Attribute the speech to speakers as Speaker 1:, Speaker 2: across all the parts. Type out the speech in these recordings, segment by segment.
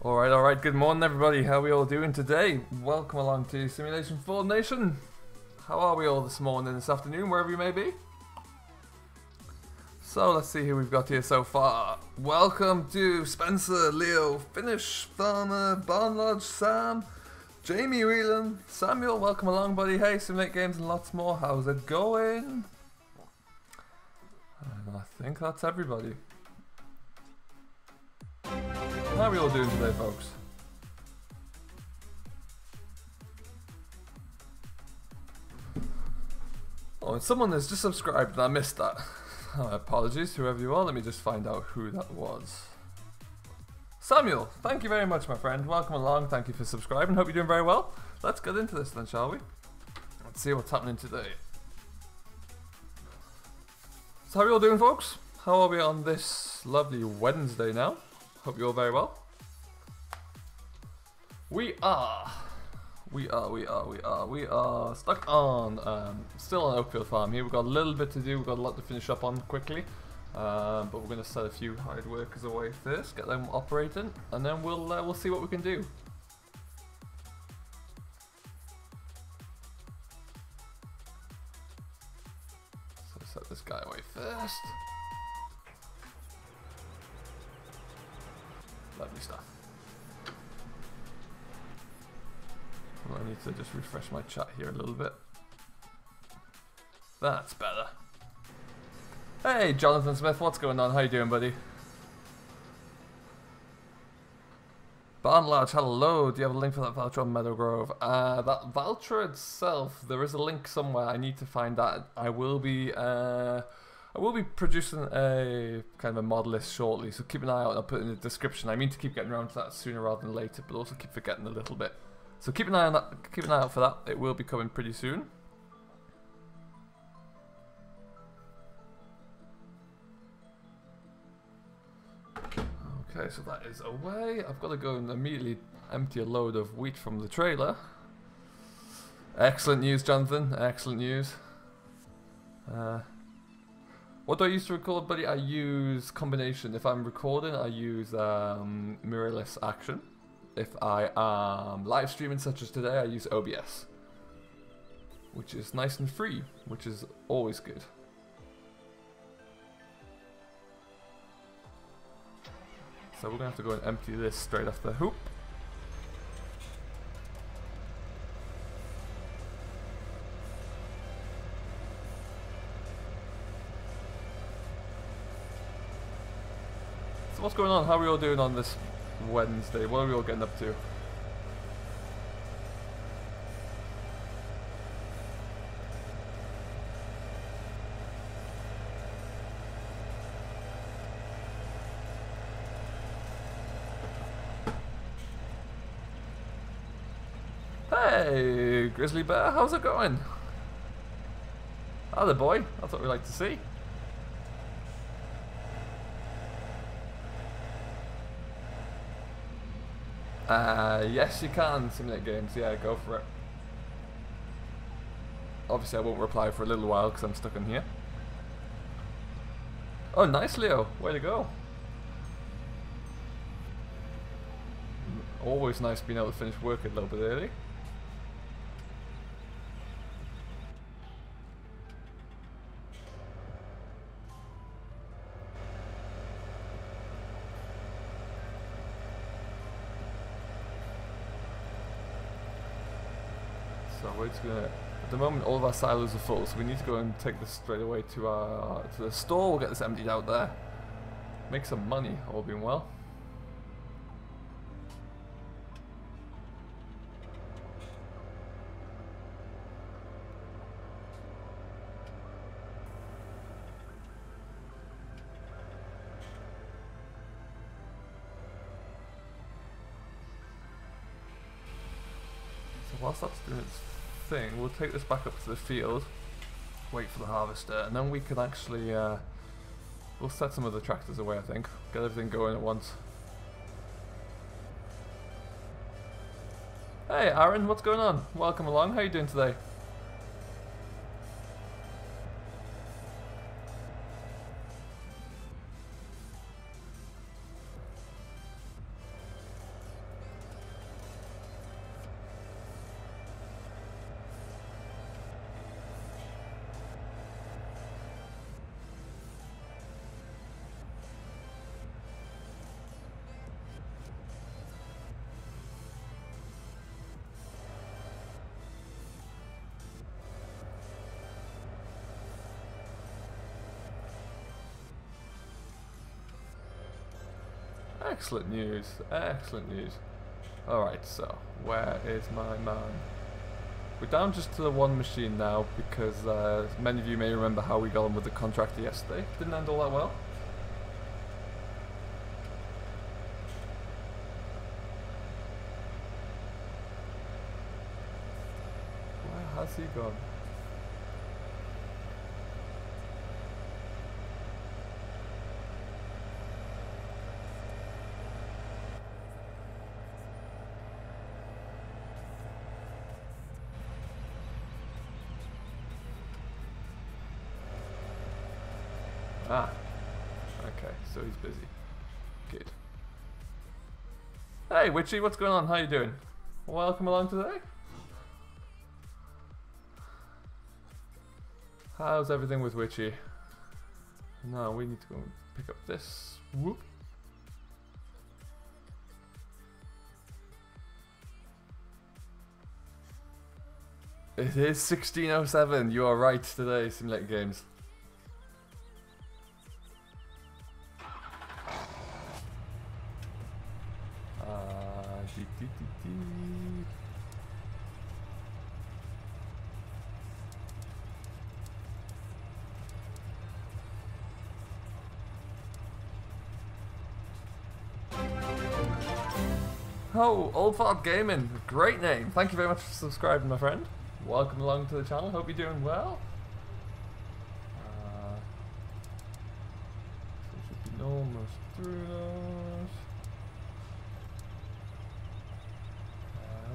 Speaker 1: Alright, good morning everybody, how are we all doing today? Welcome along to Simulation 4 Nation. How are we all this morning, this afternoon, wherever you may be? So let's see who we've got here so far. Welcome to Spencer, Leo, Finish, Farmer, Barn Lodge, Sam, Jamie Whelan, Samuel, welcome along buddy. Hey, Simulate Games and lots more, how's it going? And I think that's everybody. How are we all doing today, folks? Oh, and someone has just subscribed and I missed that. Apologies, whoever you are. Let me just find out who that was. Samuel, thank you very much, my friend. Welcome along. Thank you for subscribing. Hope you're doing very well. Let's get into this then, shall we? Let's see what's happening today. So how are you all doing, folks? How are we on this lovely Wednesday now? Hope you're all very well. We are stuck on, still on Oakfield Farm here. We've got a little bit to do, we've got a lot to finish up on quickly. But we're going to set a few hard workers away first, get them operating, and then we'll see what we can do. So set this guy away first. Lovely stuff. I need to just refresh my chat here a little bit. That's better. Hey, Jonathan Smith, what's going on? How you doing, buddy? Barn Large, hello. Do you have a link for that voucher on Meadowgrove? That voucher itself, there is a link somewhere. I need to find that. I will be producing a kind of a mod list shortly, so keep an eye out. I'll put it in the description. I mean to keep getting around to that sooner rather than later, but also keep forgetting a little bit. So keep an eye on that. Keep an eye out for that. It will be coming pretty soon. Okay, so that is away. I've got to go and immediately empty a load of wheat from the trailer. Excellent news, Jonathan. Excellent news. What do I use to record, buddy? I use combination. If I'm recording, I use mirrorless action. If I am live streaming, such as today, I use OBS, which is nice and free, which is always good. So we're going to have to go and empty this straight off the hoop. So what's going on? How are we all doing on this Wednesday? What are we all getting up to? Hey, Grizzly Bear, how's it going? Hello, boy. That's what we like to see. Yes, you can simulate games. Yeah, go for it. Obviously, I won't reply for a little while because I'm stuck in here. Oh, nice, Leo. Way to go. Always nice being able to finish work a little bit early. So we're just gonna, at the moment all of our silos are full, so we need to go and take this straight away to the store. We'll get this emptied out there. Make some money, all being well. So whilst that's doing its thing, we'll take this back up to the field, wait for the harvester, and then we can actually we'll set some of the tractors away, I think. Get everything going at once. Hey Aaron, what's going on? Welcome along, how are you doing today? Excellent news, excellent news. Alright, so, where is my man? We're down just to the one machine now because many of you may remember how we got on with the contractor yesterday. Didn't end all that well. Where has he gone? Ah, okay, so he's busy. Good. Hey, Witchy, what's going on? How you doing? Welcome along today. How's everything with Witchy? No, we need to go and pick up this. Whoop. It is 16:07. You are right today, Simulator Games. Oh, Old Fart Gaming, great name. Thank you very much for subscribing, my friend. Welcome along to the channel. Hope you're doing well. So should be almost through those.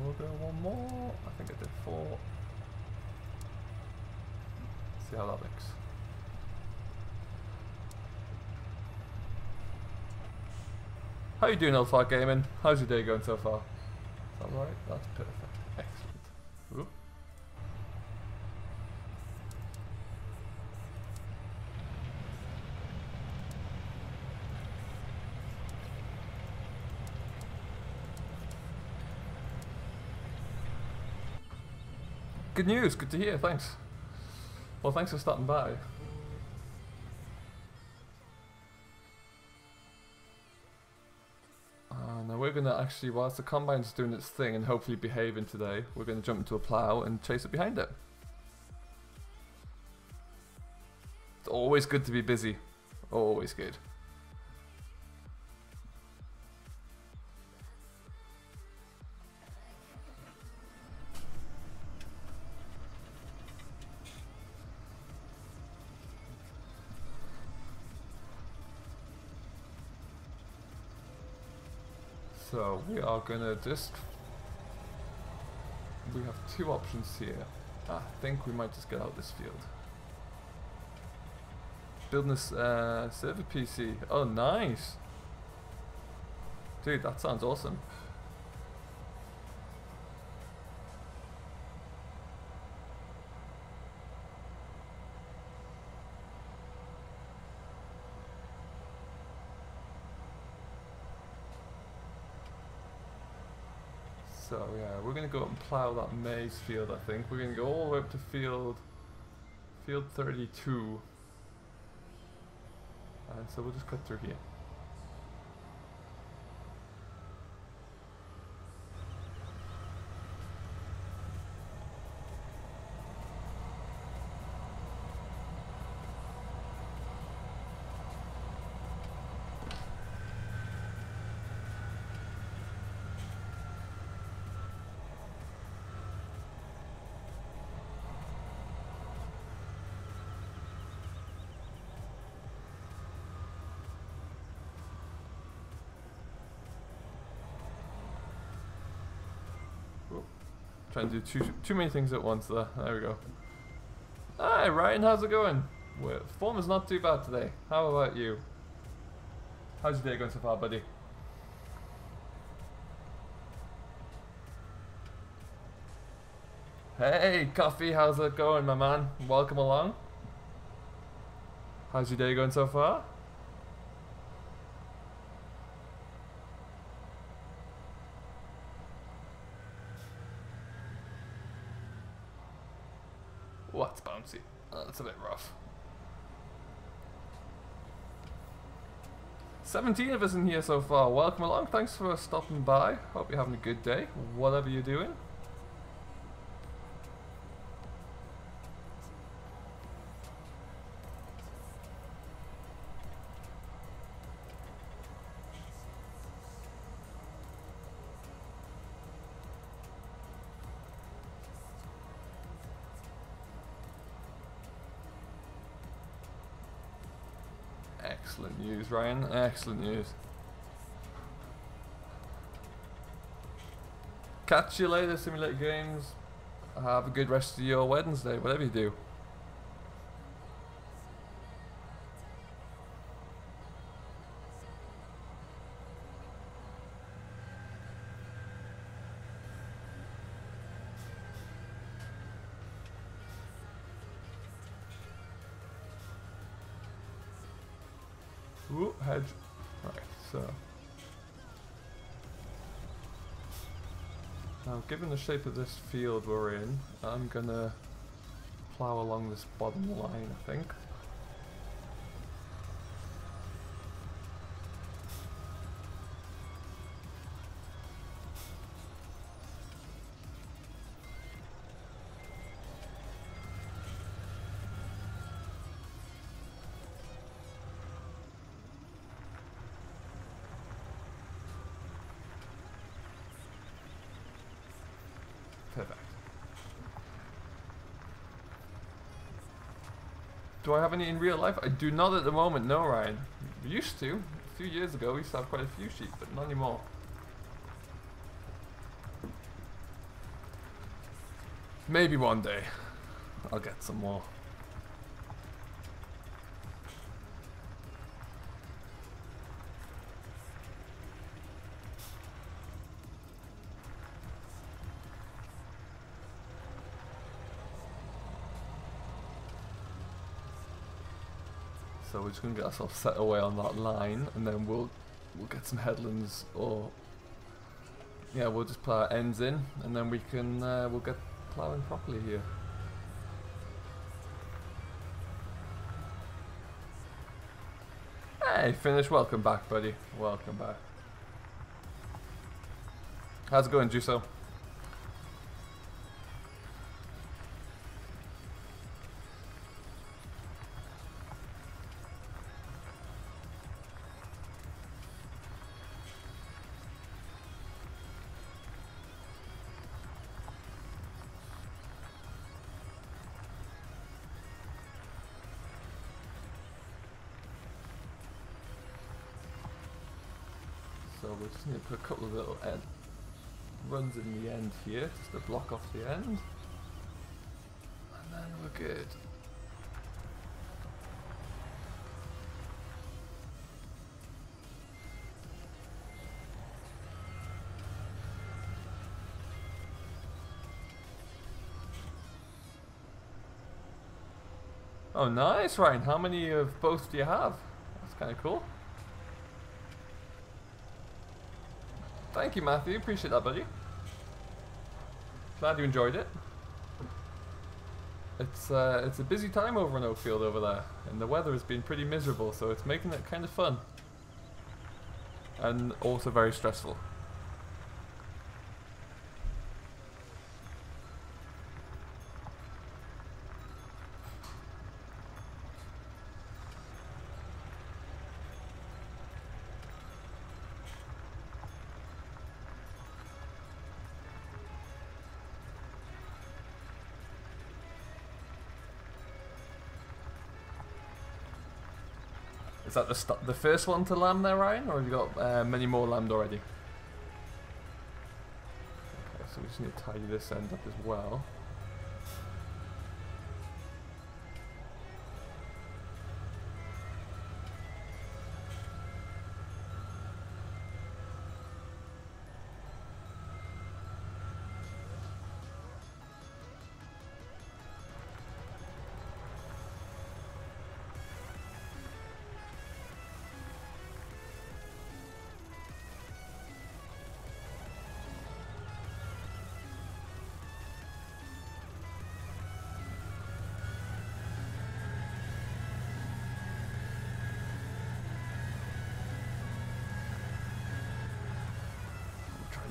Speaker 1: We'll go one more. I think I did 4. See how that looks. How you doing, Old Fart Gaming? How's your day going so far? Is that right? That's perfect. Excellent. Ooh. Good news, good to hear, thanks. Well, thanks for stopping by. Now we're going to actually, whilst the combine's doing its thing and hopefully behaving today, we're going to jump into a plough and chase it behind it. It's always good to be busy. Always good. So we are gonna just, we have 2 options here. I think we might just get out this field. Building this server PC. Oh, nice. Dude, that sounds awesome. So yeah, we're going to go up and plough that maize field, I think. We're going to go all the way up to field 32. And so we'll just cut through here. Trying to do too many things at once there. There we go. Hi Ryan, how's it going? Form is not too bad today. How about you? How's your day going so far, buddy? Hey Coffee, how's it going, my man? Welcome along. How's your day going so far? What's bouncy? That's a bit rough. 17 of us in here so far. Welcome along. Thanks for stopping by. Hope you're having a good day, whatever you're doing. Excellent news, Ryan. Excellent news. Catch you later, Simulator Games. Have a good rest of your Wednesday, whatever you do. Ooh, hedge. Right, so. Now, given the shape of this field we're in, I'm gonna plough along this bottom line, I think. Perfect. Do I have any in real life? I do not at the moment, no, Ryan. We used to. A few years ago, we used to have quite a few sheep, but not anymore. Maybe one day I'll get some more. So we're just gonna get ourselves set away on that line, and then we'll get some headlands, or yeah, we'll just put our ends in, and then we can we'll get ploughing properly here. Hey, Finish, welcome back, buddy. Welcome back. How's it going, Juso? So we just need to put a couple of little runs in the end here, just to block off the end. And then we're good. Oh nice, Ryan. How many of both do you have? That's kind of cool. Thank you, Matthew. Appreciate that, buddy. Glad you enjoyed it. It's a busy time over in Oakfield over there, and the weather has been pretty miserable, so it's making it kind of fun. And also very stressful. Is that the first one to land there, Ryan, or have you got many more land already? Okay, so we just need to tidy this end up as well.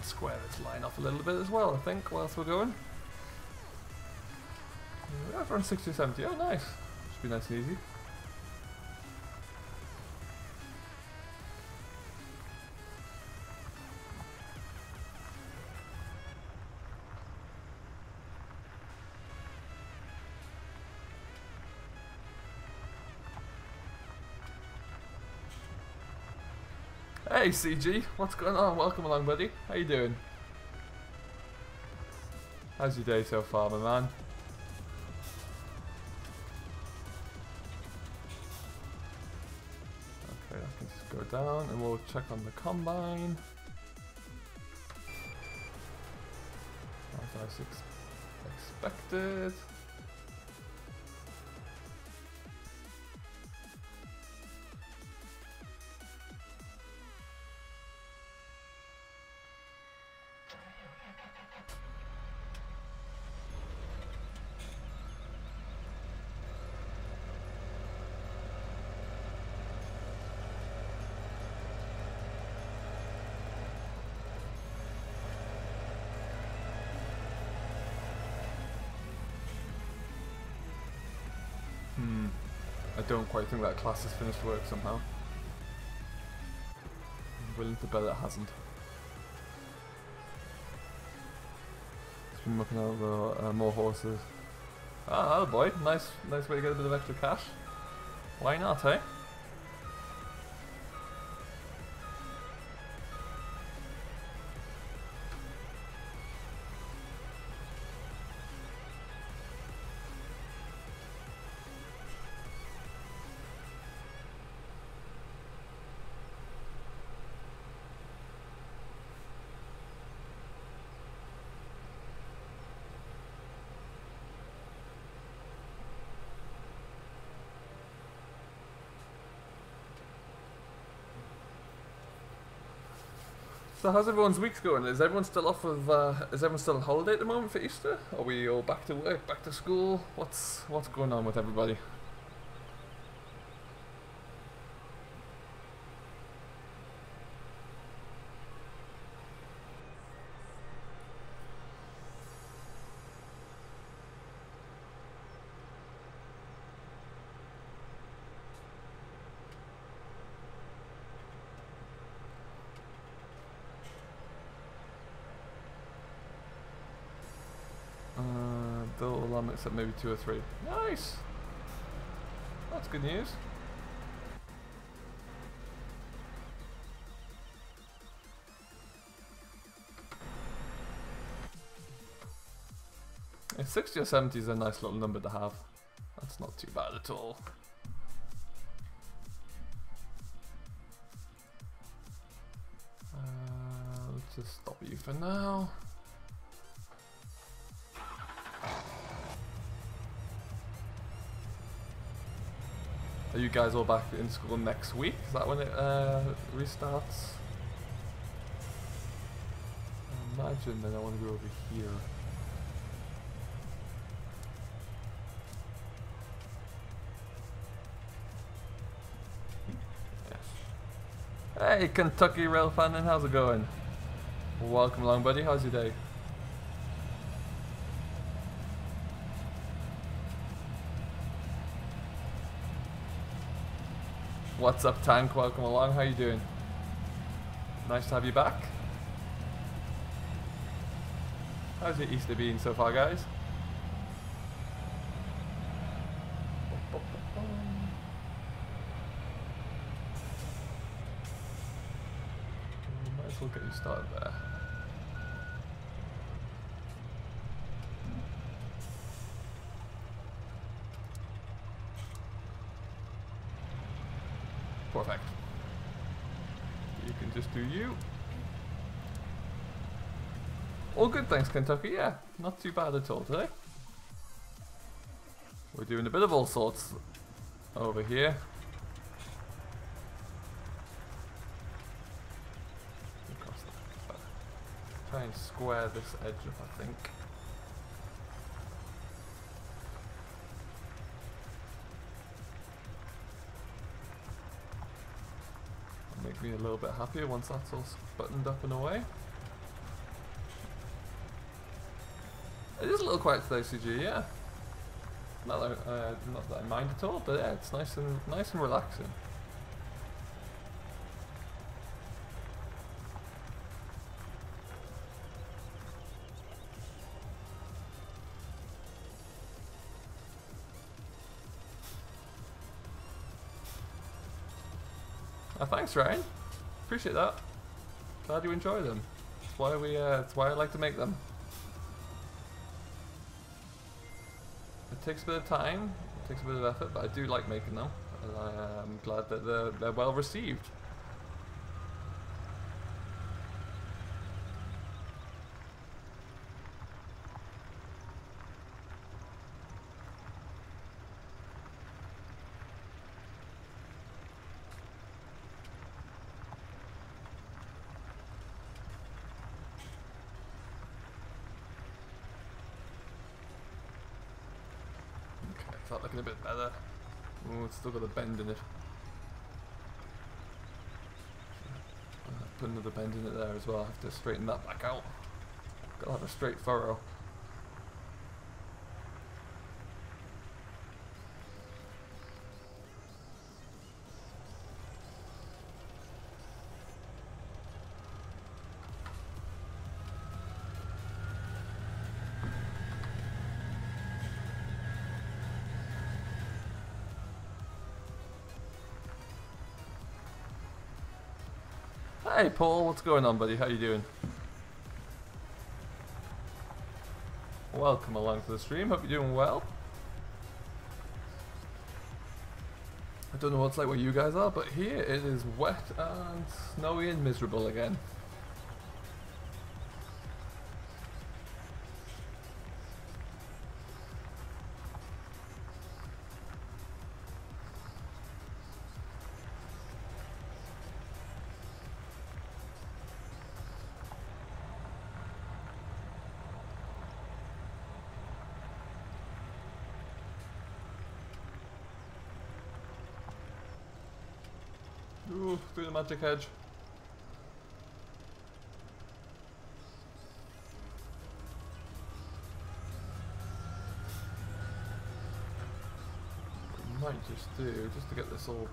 Speaker 1: Square this line off a little bit as well, I think, whilst we're going. Yeah, around 60 or 70. Oh, nice. Should be nice and easy. Hey CG, what's going on? Welcome along, buddy. How you doing? How's your day so far, my man? Okay, I can just go down and we'll check on the combine. As I expected. I don't quite think that class has finished work somehow. I'm willing to bet it hasn't. It's been looking over more horses. Ah, oh boy, nice way to get a bit of extra cash. Why not, eh? So how's everyone's weeks going? Is everyone still off of? Is everyone still on holiday at the moment for Easter? Are we all back to work, back to school? What's going on with everybody? They'll alarm except maybe 2 or 3. Nice! That's good news. Yeah, 60 or 70 is a nice little number to have. That's not too bad at all. Let's just stop you for now. Are you guys all back in school next week? Is that when it restarts? I imagine then I want to go over here. Yes. Hey Kentucky Rail fan, and how's it going? Welcome along, buddy. How's your day? What's up, Tank? Welcome along. How you doing? Nice to have you back. How's your Easter been so far, guys? Might as well get you started there. Perfect. You can just do you. All good, thanks, Kentucky. Yeah, not too bad at all today. We're doing a bit of all sorts over here. Try and square this edge up, I think. Make me a little bit happier once that's all buttoned up and away. It is a little quiet today, CG, yeah. Not that I mind at all, but yeah, it's nice and relaxing. Thanks, Ryan. Appreciate that. Glad you enjoy them. That's why I like to make them. It takes a bit of time, it takes a bit of effort, but I do like making them. And I am glad that they're well received. Start looking a bit better. Oh, it's still got a bend in it. Put another bend in it there as well. I have to straighten that back out. Gotta have a straight furrow. Hey Paul, what's going on, buddy? How you doing? Welcome along to the stream. Hope you're doing well. I don't know what it's like where you guys are, but here it is wet and snowy and miserable again. Ooh, through the magic hedge. What we might just do, just to get this all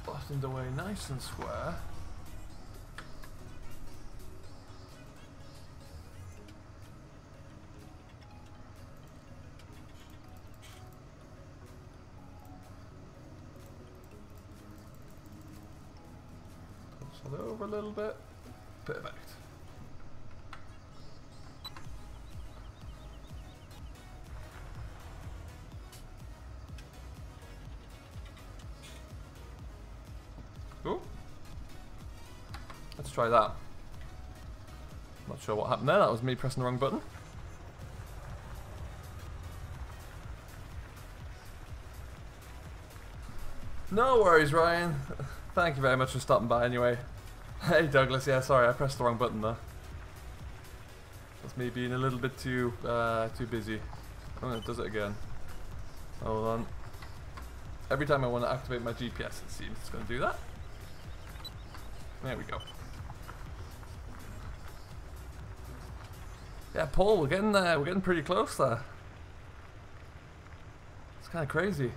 Speaker 1: buttoned away nice and square. Over a little bit. Perfect. Ooh. Let's try that. Not sure what happened there. That was me pressing the wrong button. No worries, Ryan. Thank you very much for stopping by anyway. Hey Douglas, yeah, sorry, I pressed the wrong button there. That's me being a little bit too busy. Oh, it does it again. Hold on. Every time I want to activate my GPS, it seems it's going to do that. There we go. Yeah, Paul, we're getting there. We're getting pretty close there. It's kind of crazy.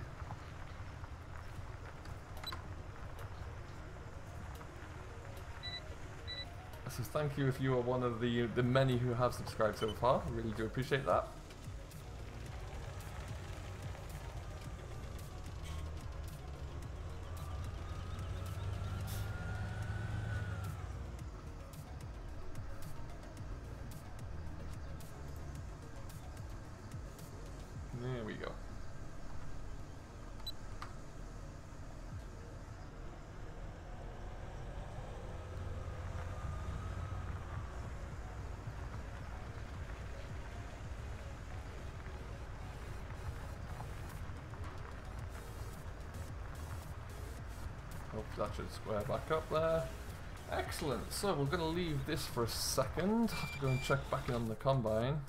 Speaker 1: So thank you if you are one of the many who have subscribed so far. I really do appreciate that. There we go. That should square back up there. Excellent. So we're going to leave this for a second. Have to go and check back in on the combine.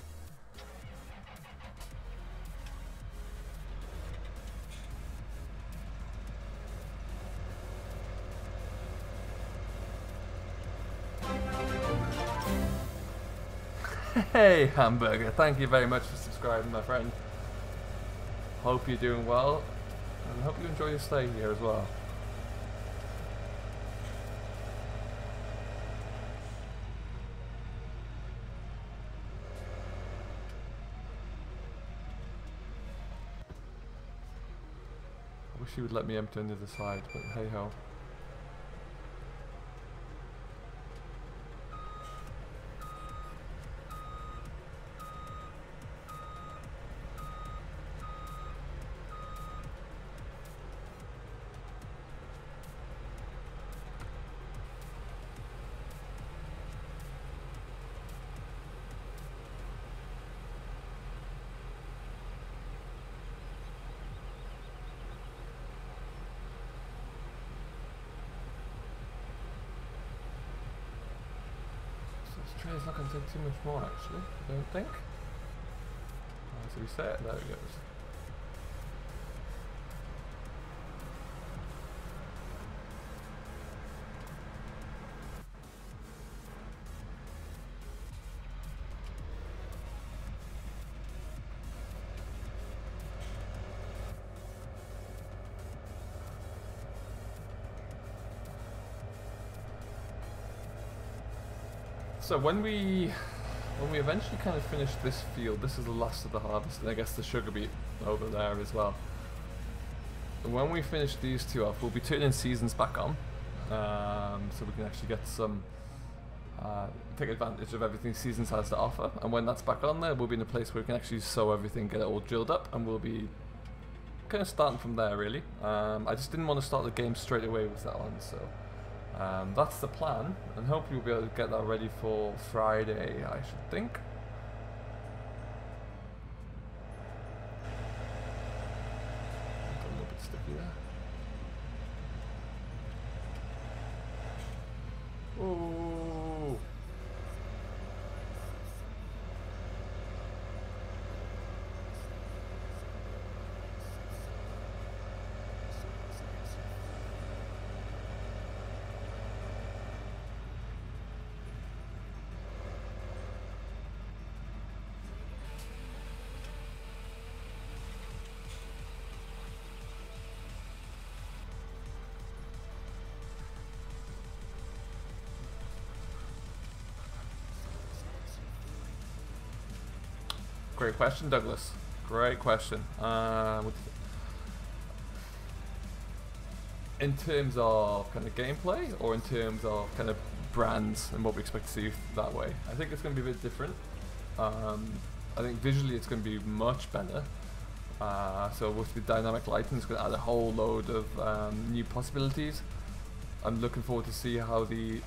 Speaker 1: Hey Hamburger, thank you very much for subscribing, my friend. Hope you're doing well, and hope you enjoy your stay here as well. I wish you would let me empty on the other side, but hey ho. This train's not going to take too much more actually, I don't think. So we set, there it goes. So when we eventually kind of finish this field, this is the last of the harvest, and I guess the sugar beet over there as well. When we finish these two off, we'll be turning seasons back on, so we can actually get some, take advantage of everything seasons has to offer. And when that's back on there, we'll be in a place where we can actually sow everything, get it all drilled up, and we'll be kind of starting from there really. I just didn't want to start the game straight away with that one, so that's the plan, and hopefully we'll be able to get that ready for Friday, I should think. A little bit sticky there. Oh. Great question, Douglas. Great question. In terms of kind of gameplay, or in terms of kind of brands and what we expect to see that way, I think it's going to be a bit different. I think visually it's going to be much better. So with the dynamic lighting, it's going to add a whole load of new possibilities. I'm looking forward to see how the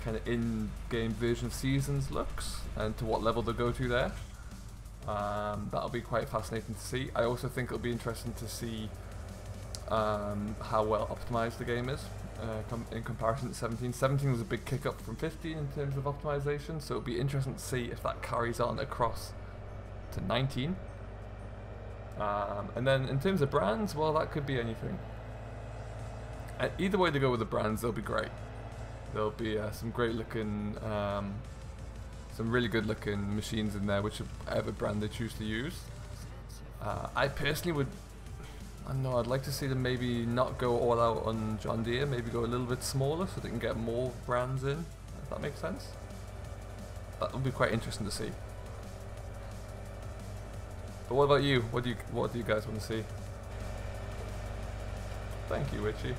Speaker 1: kind of in-game version of Seasons looks and to what level they'll go to there. That'll be quite fascinating to see. I also think it'll be interesting to see how well optimized the game is in comparison to 17. 17 was a big kick up from 15 in terms of optimization, so it'll be interesting to see if that carries on across to 19. And then in terms of brands, well, that could be anything. Either way they go with the brands, they'll be great. There'll be some great looking, some really good looking machines in there, whichever brand they choose to use. I personally would, I don't know, I'd like to see them maybe not go all out on John Deere, maybe go a little bit smaller so they can get more brands in, if that makes sense. That would be quite interesting to see. But what about you? What do you guys want to see? Thank you, Witchy.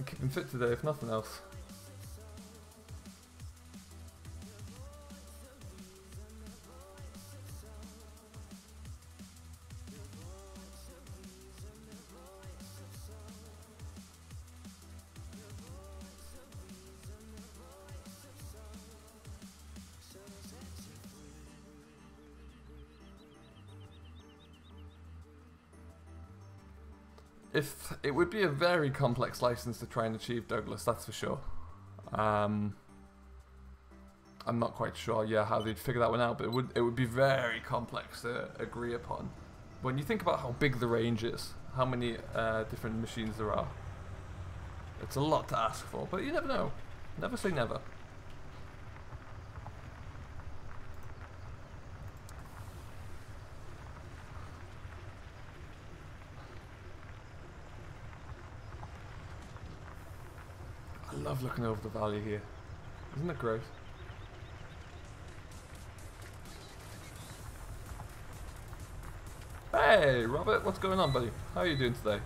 Speaker 1: Keep him fit today, if nothing else. It would be a very complex license to try and achieve, Douglas, that's for sure. I'm not quite sure, how they'd figure that one out, but it would be very complex to agree upon. When you think about how big the range is, how many different machines there are, it's a lot to ask for, but you never know. Never say never. I love looking over the valley here. Isn't it great? Hey, Robert, what's going on, buddy? How are you doing today?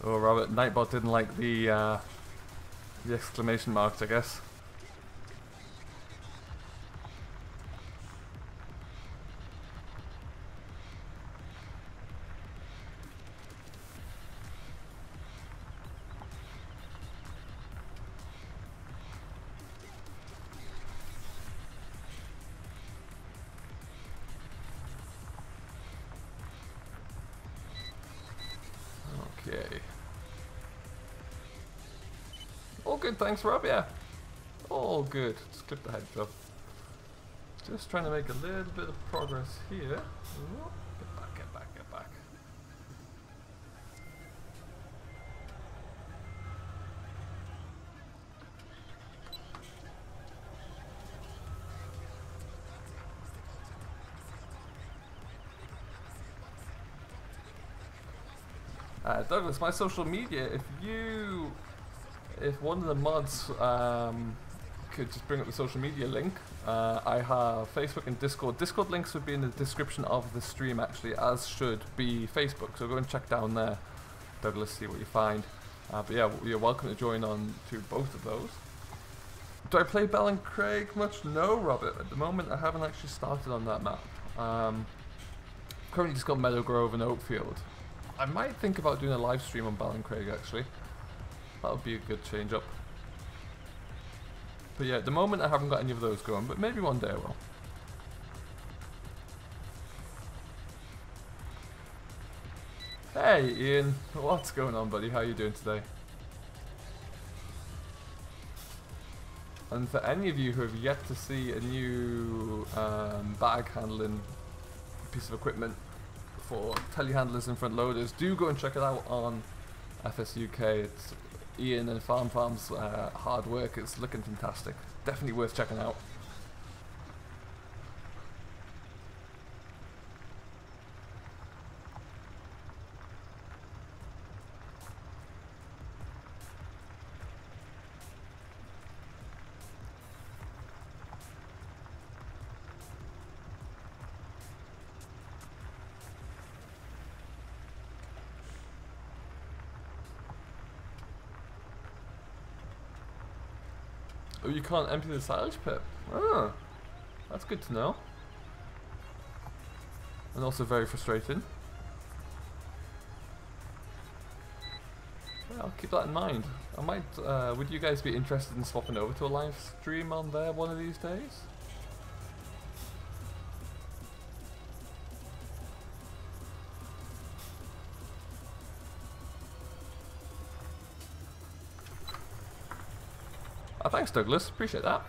Speaker 1: Oh, Robert, Nightbot didn't like the exclamation marks, I guess. Okay. All good, thanks, Rob. Yeah. All good. Just clip the heads up. Just trying to make a little bit of progress here. Ooh, get back, get back, get back. Douglas, my social media, if one of the mods could just bring up the social media link, I have Facebook and Discord. Discord links would be in the description of the stream actually, as should be Facebook, so go and check down there, Douglas, see what you find. But yeah, you're welcome to join on to both of those. Do I play Bell and Craig much? No, Robert, at the moment I haven't actually started on that map. Currently just got Meadow Grove and Oakfield. I might think about doing a live stream on Bell and Craig actually. That would be a good change up. But yeah, at the moment I haven't got any of those going, but maybe one day I will. Hey Ian, what's going on, buddy? How you doing today? And for any of you who have yet to see a new bag handling piece of equipment for telehandlers and front loaders, do go and check it out on FS UK. It's Ian and Farm's hard work. It's looking fantastic. Definitely worth checking out. Oh, you can't empty the silage pit. Ah, that's good to know. And also very frustrating. Yeah, I'll keep that in mind. I might, would you guys be interested in swapping over to a live stream on there one of these days? Oh, thanks Douglas, appreciate that.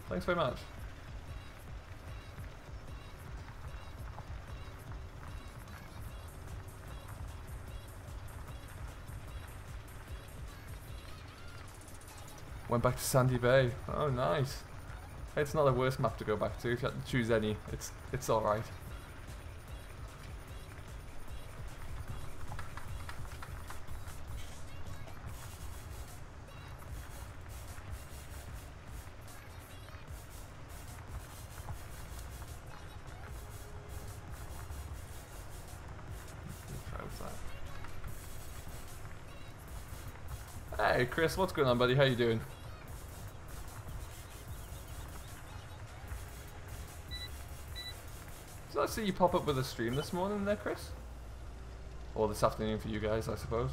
Speaker 1: Thanks very much. Went back to Sandy Bay. Oh nice. It's not the worst map to go back to. If you had to choose any, it's alright. Hey Chris, what's going on, buddy? How you doing? Did I see you pop up with a stream this morning there, Chris? Or this afternoon for you guys, I suppose.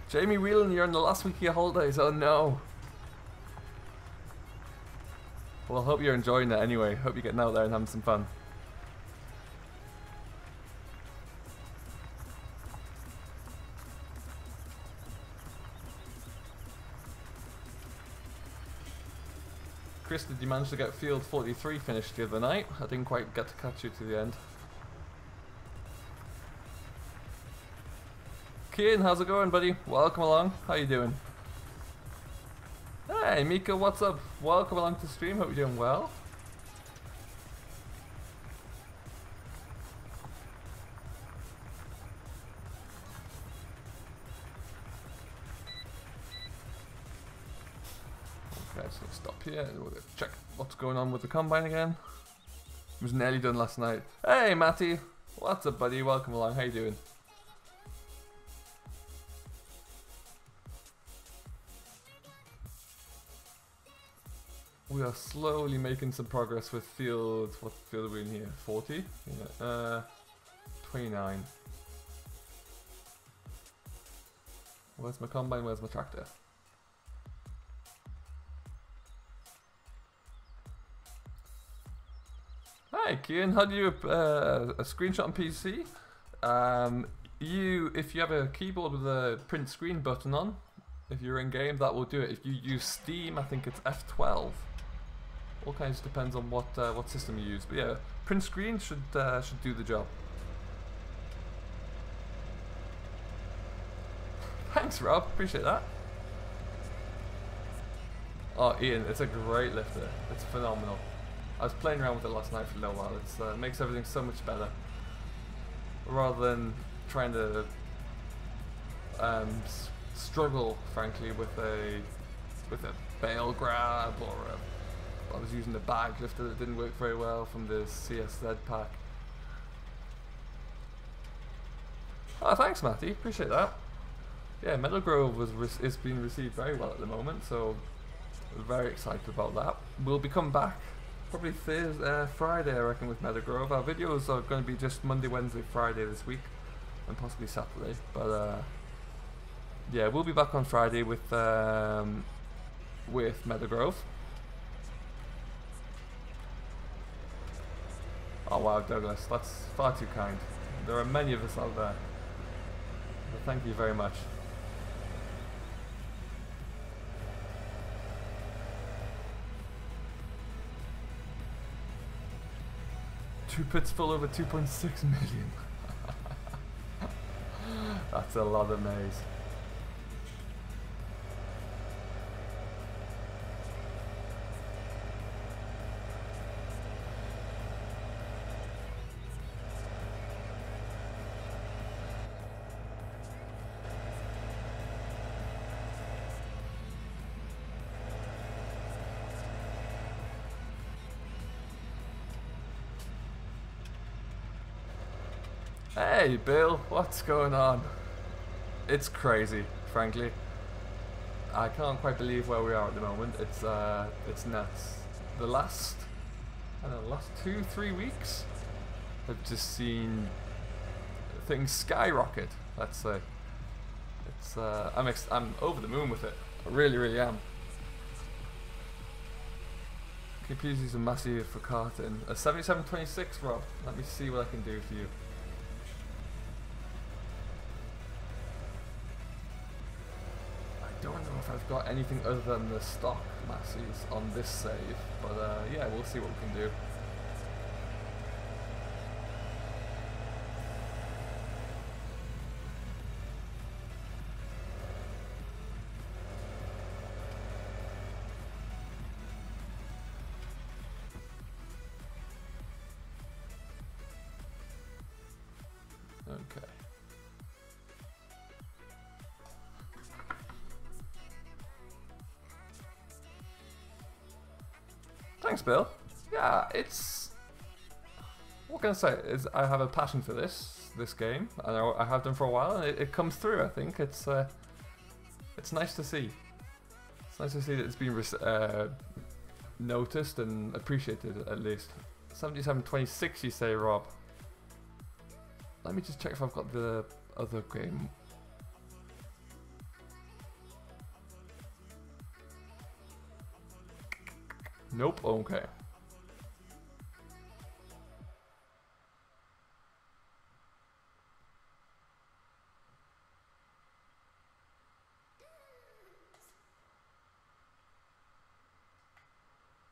Speaker 1: Jamie Whelan, you're on the last week of your holidays. Oh no. Well, I hope you're enjoying it anyway. Hope you're getting out there and having some fun. Chris, did you manage to get field 43 finished the other night? I didn't quite get to catch you to the end. Kian, how's it going, buddy? Welcome along. How you doing? Hey, Mika, what's up? Welcome along to the stream. Hope you're doing well. Okay, just gonna stop here and we'll check what's going on with the combine again. It was nearly done last night. Hey Matty! What's up buddy? Welcome along, how you doing? We are slowly making some progress with field. What field are we in here? 40? Yeah. 29. Where's my combine? Where's my tractor? Hi Kian, how do you a screenshot on PC? If you have a keyboard with a print screen button on, if you're in game, that will do it. If you use Steam, I think it's F12. All kinds depends on what system you use, but yeah, print screen should do the job. Thanks, Rob. Appreciate that. Oh, Ian, it's a great lifter. It's phenomenal. I was playing around with it last night for a little while. It makes everything so much better, rather than trying to struggle, frankly, with a bale grab or I was using the bag lifter that didn't work very well from the CSZ pack. Oh, thanks, Matty. Appreciate that. Yeah, Meadow Grove is being received very well at the moment, so we're very excited about that. We'll be coming back probably Friday, I reckon, with Meadow Grove. Our videos are going to be just Monday, Wednesday, Friday this week, and possibly Saturday. But yeah, we'll be back on Friday with Meadow Grove. Oh wow, Douglas, that's far too kind. There are many of us out there. But thank you very much. Two pits full over 2.6 million. That's a lot of maize. Hey Bill, what's going on? It's crazy, frankly. I can't quite believe where we are at the moment. It's nuts. The last 2-3 weeks, I've just seen things skyrocket. Let's say. It's I'm over the moon with it. I really am. Can you please use a massive for carton? A 7726, Rob. Let me see what I can do for you. I don't know if I've got anything other than the stock masses on this save, but yeah, we'll see what we can do. Okay. Thanks, Bill. Yeah, it's... what can I say? I have a passion for this game, and I have done for a while, and it comes through. I think it's nice to see. It's nice to see that it's been noticed and appreciated, at least. 7726, you say, Rob? Let me just check if I've got the other game. Nope, okay.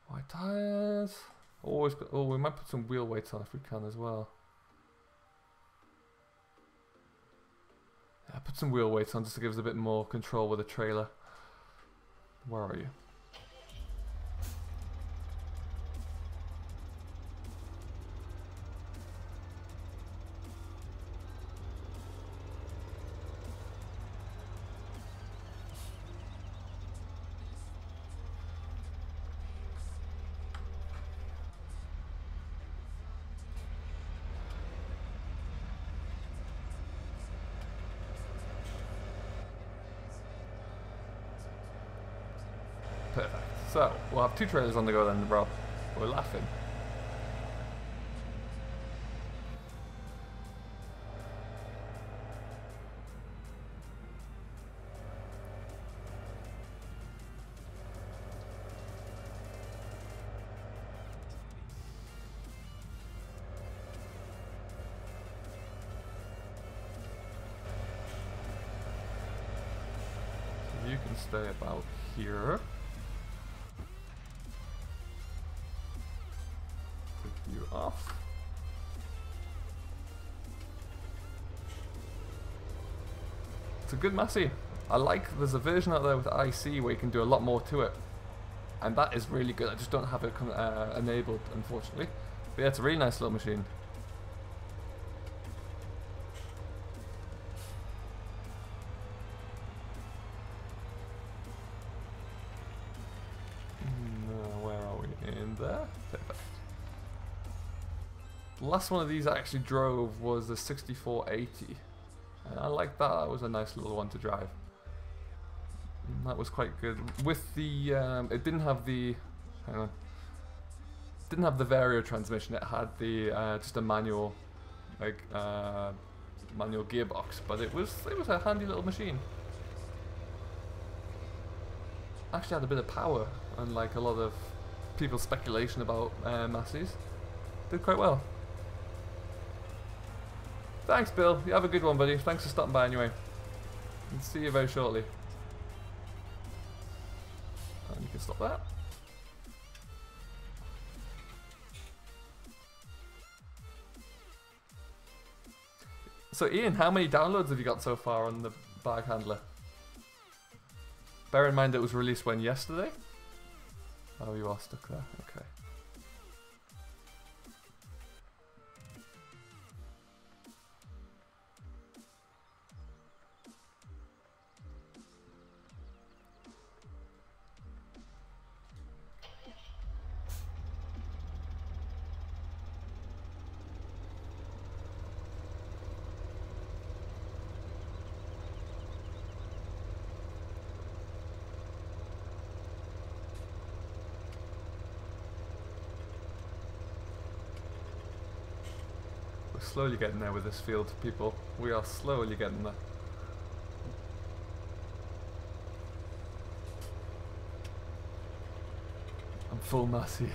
Speaker 1: White tires. Always. Oh, we might put some wheel weights on if we can as well. Yeah, put some wheel weights on just to give us a bit more control with the trailer. Where are you? Perfect. So, we'll have 2 trailers on the go then, Rob. We're laughing. So you can stay about here. You off. It's a good Massey. I like there's a version out there with IC where you can do a lot more to it, and that is really good. I just don't have it enabled, unfortunately. But yeah, it's a really nice little machine. Where are we? In there? Perfect. The last one of these I actually drove was the 6480, and I like that. That was a nice little one to drive. And that was quite good. With the it didn't have the didn't have the Vario transmission. It had the just a manual, like manual gearbox, but it was a handy little machine. Actually had a bit of power, unlike a lot of people's speculation about Masseys. Did quite well. Thanks, Bill. You have a good one, buddy. Thanks for stopping by anyway. And see you very shortly. And you can stop that. So, Ian, how many downloads have you got so far on the bag handler? Bear in mind it was released when, yesterday? Oh, you are stuck there. Okay. We're slowly getting there with this field, people. We are slowly getting there. I'm full Massey.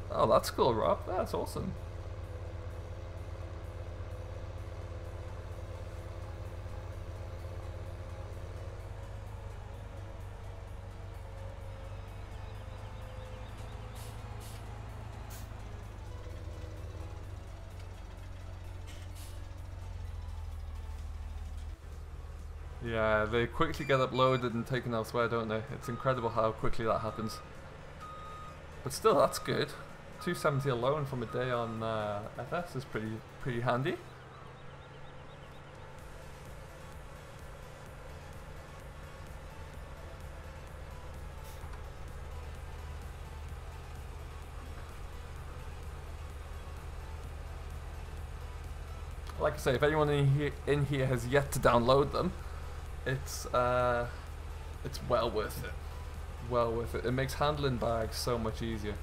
Speaker 1: Oh, that's cool, Rob. That's awesome. Yeah, they quickly get uploaded and taken elsewhere, don't they? It's incredible how quickly that happens. But still, that's good. 270 alone from a day on FS is pretty handy. Like I say, if anyone in here has yet to download them, it's well worth it. Well worth it. It makes handling bags so much easier.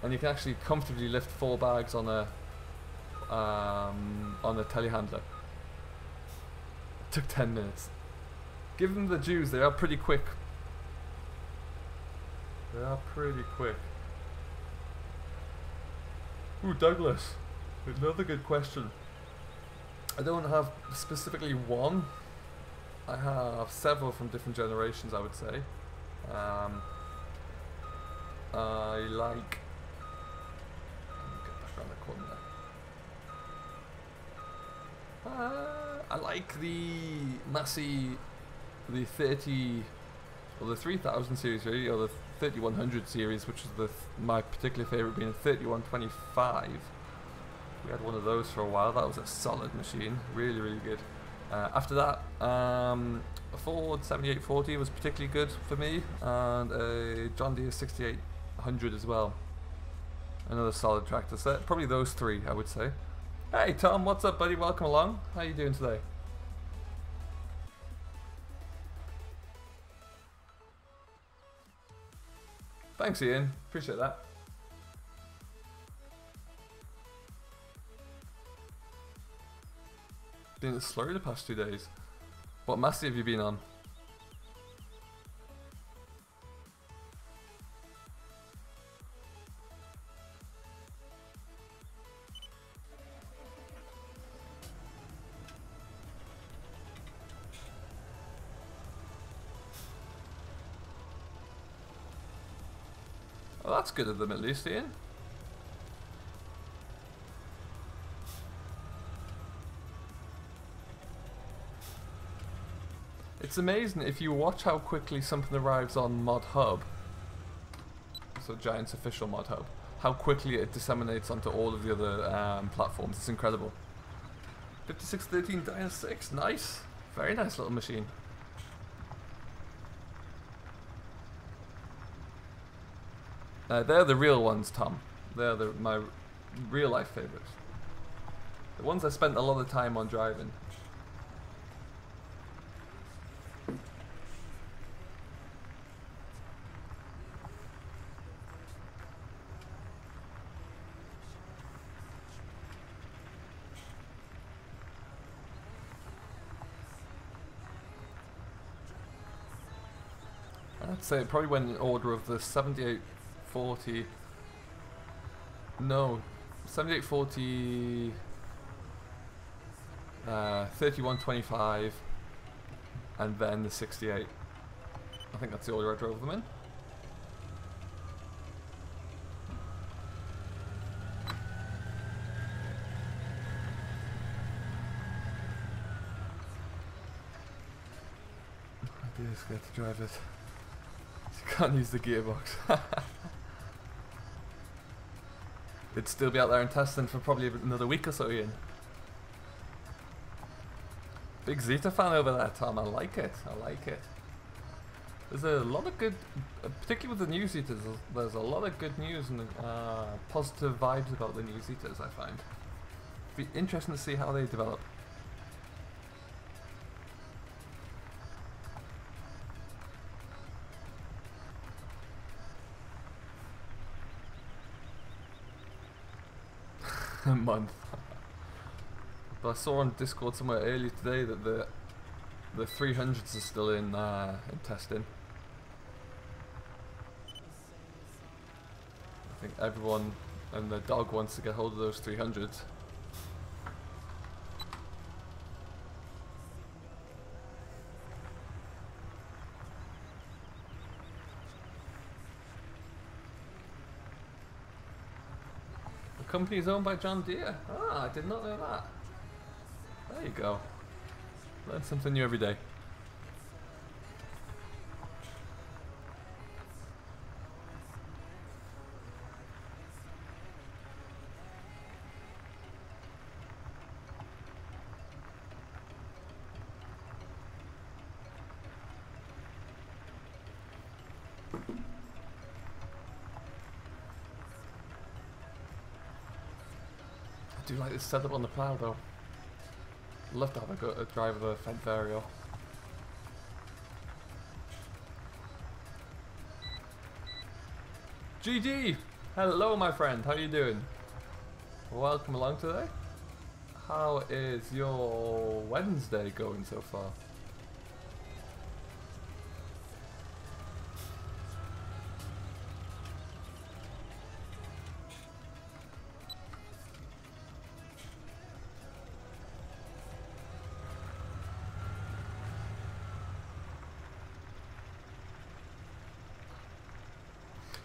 Speaker 1: And you can actually comfortably lift 4 bags on a telehandler. It took 10 minutes. Give them the dues, they are pretty quick. They are pretty quick. Ooh, Douglas. Another good question. I don't have specifically one. I have several from different generations, I would say. I like... Let me get back around the corner there. I like the Massey, the 30, or the 3000 series really, or the 3100 series, which is my particular favourite being a 3125. We had one of those for a while. That was a solid machine, really, really good. After that, a Ford 7840 was particularly good for me, and a John Deere 6800 as well. Another solid tractor set. Probably those 3, I would say. Hey Tom, what's up, buddy? Welcome along. How you doing today? Thanks, Ian. Appreciate that. Been a slurry the past 2 days. What Massey have you been on? Well, that's good of them at least, Ian. It's amazing if you watch how quickly something arrives on Mod Hub, so Giant's official Mod Hub, how quickly it disseminates onto all of the other platforms. It's incredible. 5613 Dyna 6, nice. Very nice little machine. They're the real ones, Tom. They're my real life favourites. The ones I spent a lot of time on driving. I'd say it probably went in order of the 7840. No, 7840, 3125, and then the 68. I think that's the order I drove them in. I do scared to drive it. You can't use the gearbox. It'd still be out there in testing for probably another week or so, Ian. Big Zeta fan over there, Tom. I like it. I like it. There's a lot of good, particularly with the new Zetas, there's a lot of good news and positive vibes about the new Zetas, I find. Be interesting to see how they develop. A month. But I saw on Discord somewhere earlier today that the 300s are still in testing. I think everyone and their dog wants to get hold of those 300s. Company is owned by John Deere. Ah, I did not know that. There you go. Learn something new every day. I do like this setup on the plough though. Love to have a drive of a Fendt Vario. GD! Hello my friend, how you doing? Welcome along today. How is your Wednesday going so far?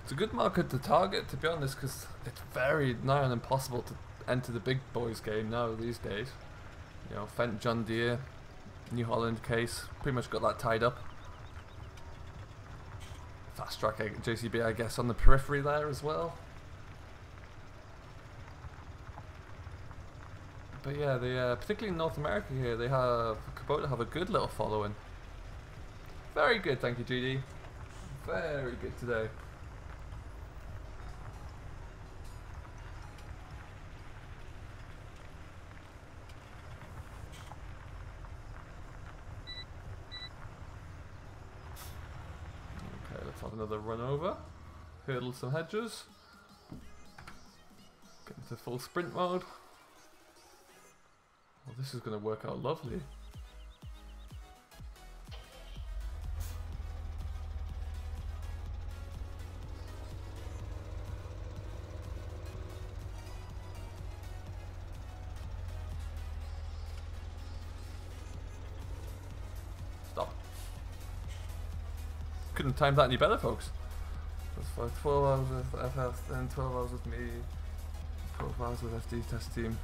Speaker 1: It's a good market to target, to be honest, because it's very nigh on impossible to enter the big boys game now these days. You know, Fendt, John Deere, New Holland case, pretty much got that tied up. Fast Track JCB, I guess, on the periphery there as well. But yeah, they particularly in North America here, they have Kubota have a good little following. Very good, thank you, GD. Very good today. Have another run over. hurdle some hedges. Get into full sprint mode. Well, this is going to work out lovely. Stop. Couldn't time that any better, folks. That's for 12 hours with FS, then 12 hours with me, 12 hours with FD test team,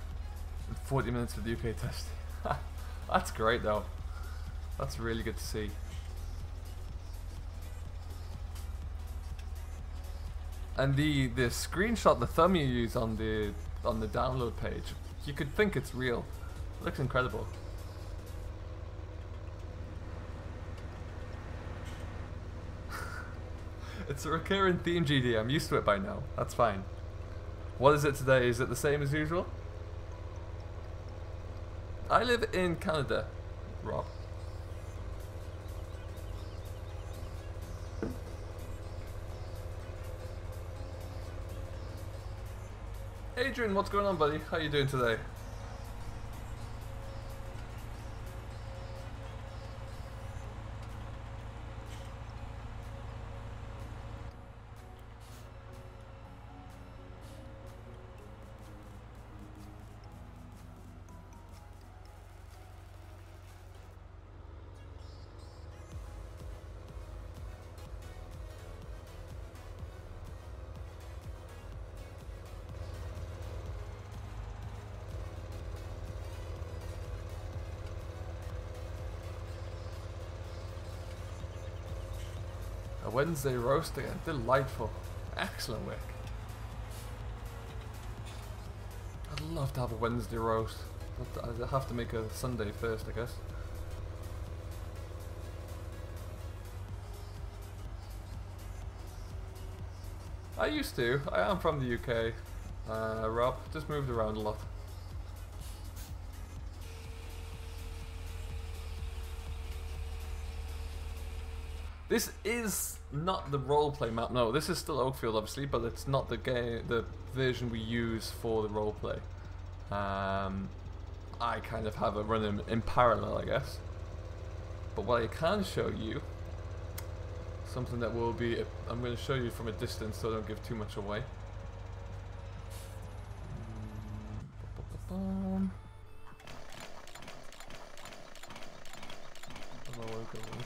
Speaker 1: and 40 minutes with the UK test team. That's great though. That's really good to see. And the screenshot, the thumb you use on the download page, you could think it's real. It looks incredible. It's a recurring theme, GD. I'm used to it by now. That's fine. What is it today? Is it the same as usual? I live in Canada, Rob. Adrian, what's going on, buddy? How you doing today? A Wednesday roast again. Delightful. Excellent work. I'd love to have a Wednesday roast. I'd have to make a Sunday first, I guess. I used to. I am from the UK, Rob. Just moved around a lot. This is not the roleplay map. No, this is still Oakfield, obviously, but it's not the game, the version we use for the roleplay. I kind of have it running in parallel, I guess. But what I can show you, something that will be, I'm going to show you from a distance, so I don't give too much away.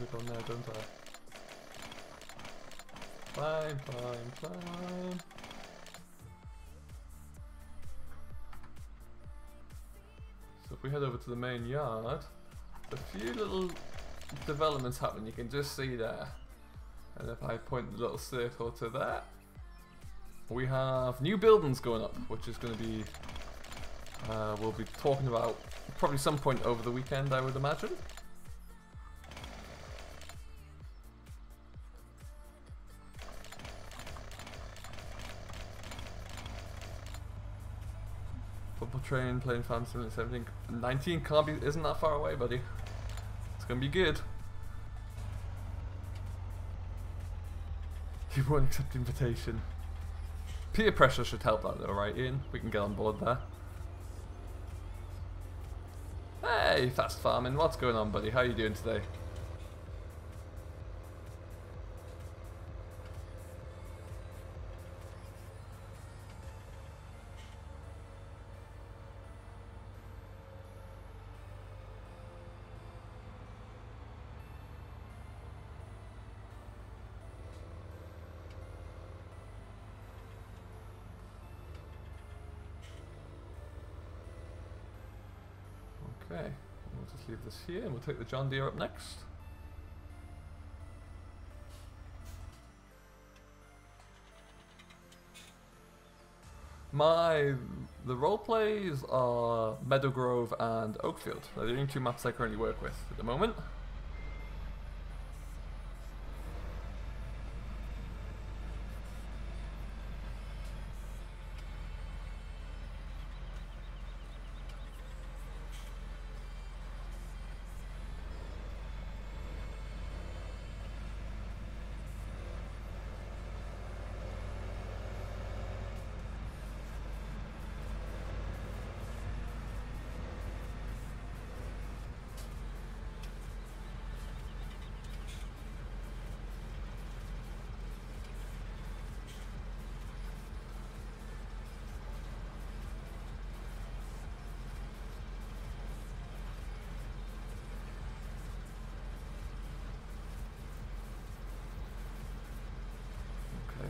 Speaker 1: I go now, don't I? Climb, climb, climb. So if we head over to the main yard, a few little developments happen, you can just see there. And if I point the little circle to that, we have new buildings going up, which is going to be, we'll be talking about probably some point over the weekend, I would imagine. Football train, playing FS17, 17, 19 can't be, isn't that far away, buddy. It's gonna be good. You won't accept the invitation. Peer pressure should help that though, right, Ian? We can get on board there. Hey, Fast Farming, what's going on, buddy? How are you doing today? Okay, we'll just leave this here and we'll take the John Deere up next. The role plays are Meadowgrove and Oakfield. They're the only two maps I currently work with at the moment.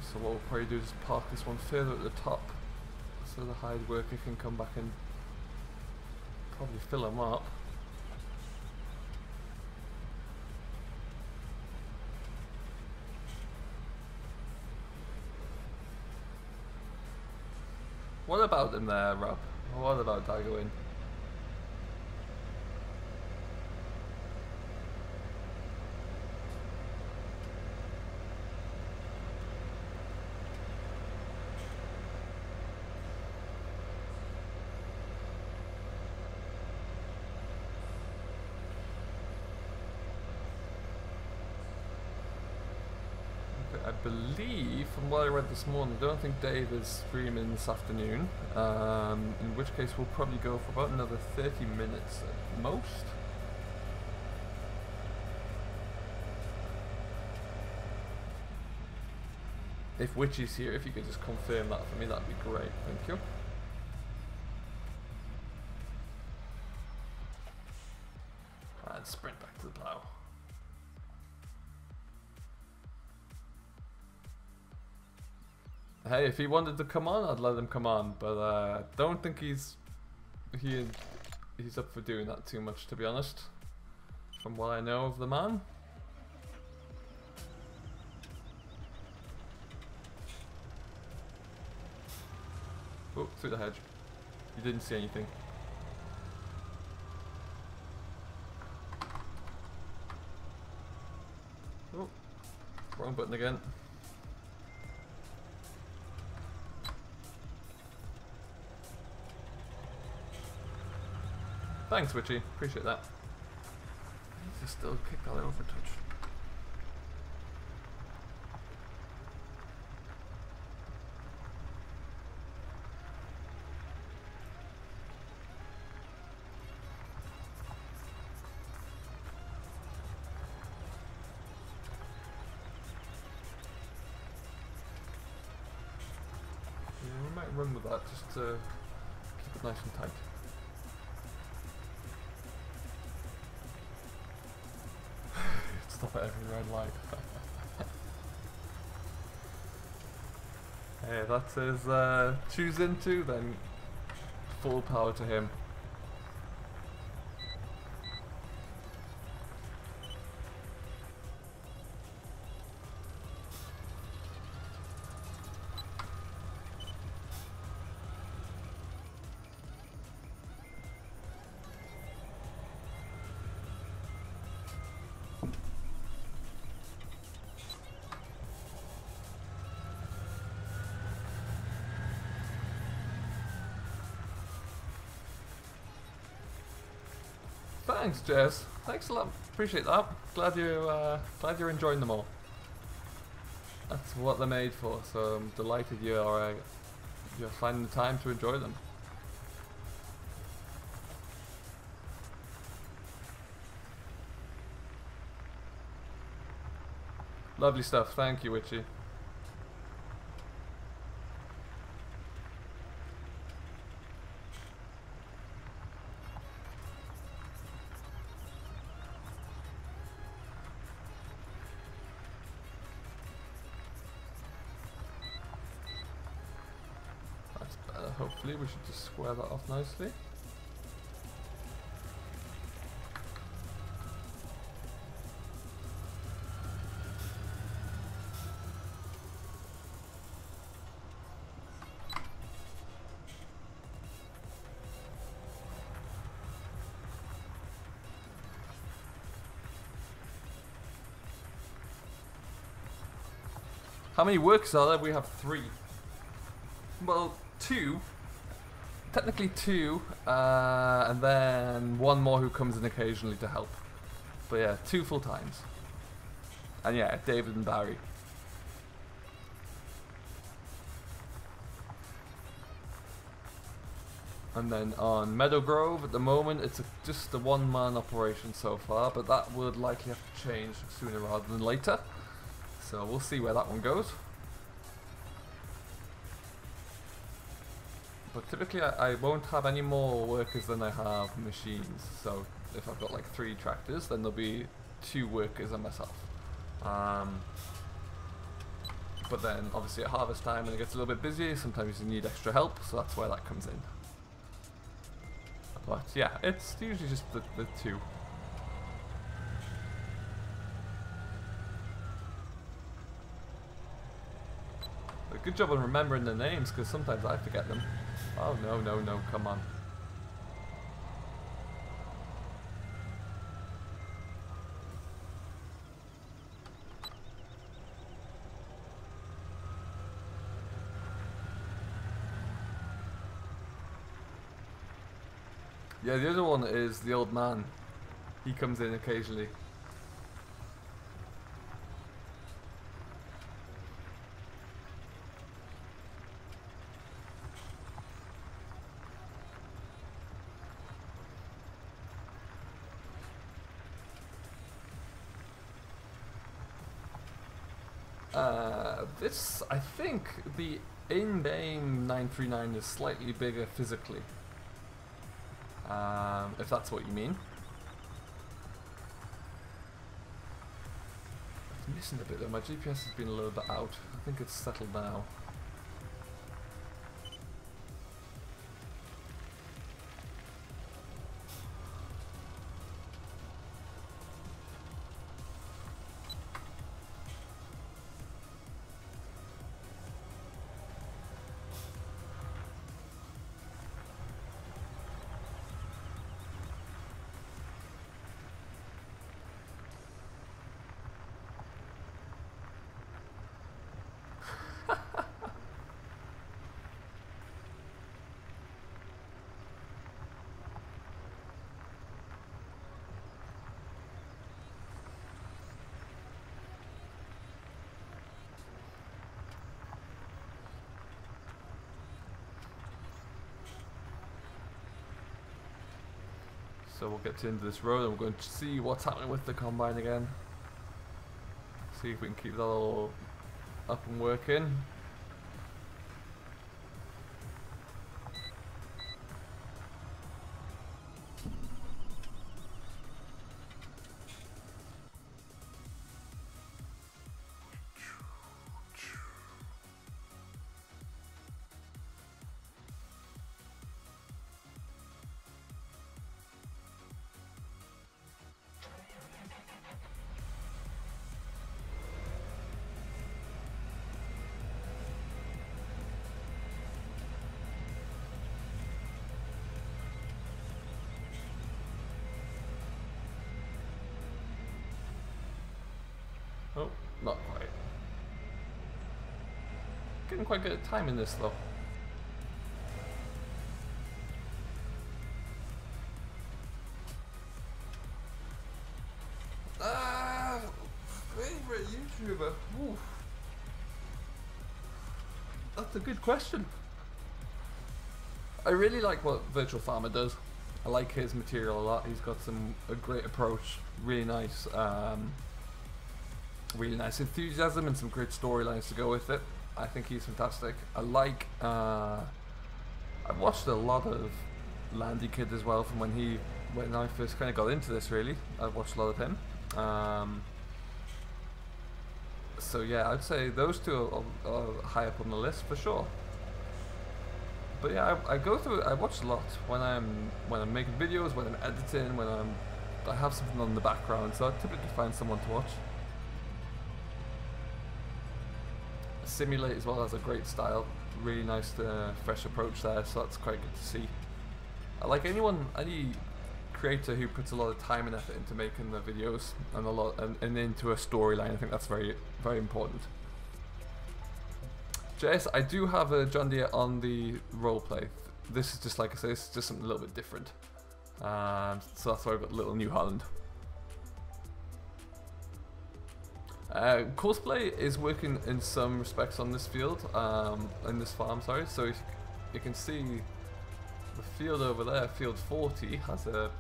Speaker 1: so what we'll probably do is park this one further at the top so the hide worker can come back and probably fill them up. What about them there, Rob? What about Dagoin? I believe, from what I read this morning, I don't think Dave is streaming this afternoon, in which case we'll probably go for about another 30 minutes at most. If Witchy's here, if you could just confirm that for me, that'd be great, thank you. And sprint back to the plough. Hey, if he wanted to come on, I'd let him come on, but I don't think he's up for doing that too much, to be honest, from what I know of the man. Oh, through the hedge. You didn't see anything. Oh, wrong button again. Thanks, Witchy. Appreciate that. I need to still kick that over touch. Yeah, we might run with that just to keep it nice and tight. Stop at every red light. Hey, that's his choose into, then full power to him. Thanks, Jess. Thanks a lot. Appreciate that. Glad you're enjoying them all. That's what they're made for. So I'm delighted you're finding the time to enjoy them. Lovely stuff. Thank you, Witchy. Hopefully we should just square that off nicely. How many workers are there? We have 3. Well, 2. Technically 2, and then 1 more who comes in occasionally to help. But yeah, 2 full times. And yeah, David and Barry. And then on Meadow Grove, at the moment, it's just a 1-man operation so far, but that would likely have to change sooner rather than later. So we'll see where that one goes. But typically I won't have any more workers than I have machines. So if I've got like 3 tractors, then there'll be 2 workers and myself. But then obviously at harvest time when it gets a little bit busy, sometimes you need extra help, so that's where that comes in. But yeah, it's usually just the two. But good job on remembering the names, because sometimes I forget them. Oh no, no, no, come on. Yeah, the other one is the old man. He comes in occasionally. This, I think, the in-game 939 is slightly bigger physically. If that's what you mean. It's missing a bit though, my GPS has been a little bit out. I think it's settled now. So we'll get to the end of this road and we're going to see what's happening with the combine again. See if we can keep that all up and working. Oh, not quite. Getting quite good at timing this though. Favorite YouTuber? Oof. That's a good question. I really like what Virtual Farmer does. I like his material a lot. He's got a great approach, really nice enthusiasm and some great storylines to go with it. I think he's fantastic. I like, I've watched a lot of Landy Kid as well from when I first kind of got into this really. I've watched a lot of him. So yeah, I'd say those two are high up on the list for sure. But yeah, I watch a lot when I'm making videos, when I'm editing, I have something on the background, so I typically find someone to watch. Simulate as well has a great style, really nice fresh approach there, so that's quite good to see. I like any creator who puts a lot of time and effort into making their videos and into a storyline. I think that's very, very important. JS, I do have a John Deere on the roleplay. This is just, like I say, this is just something a little bit different. So that's why I've got Little New Holland. Courseplay is working in some respects on this field, in this farm, sorry. So you can see the field over there, field 40, has a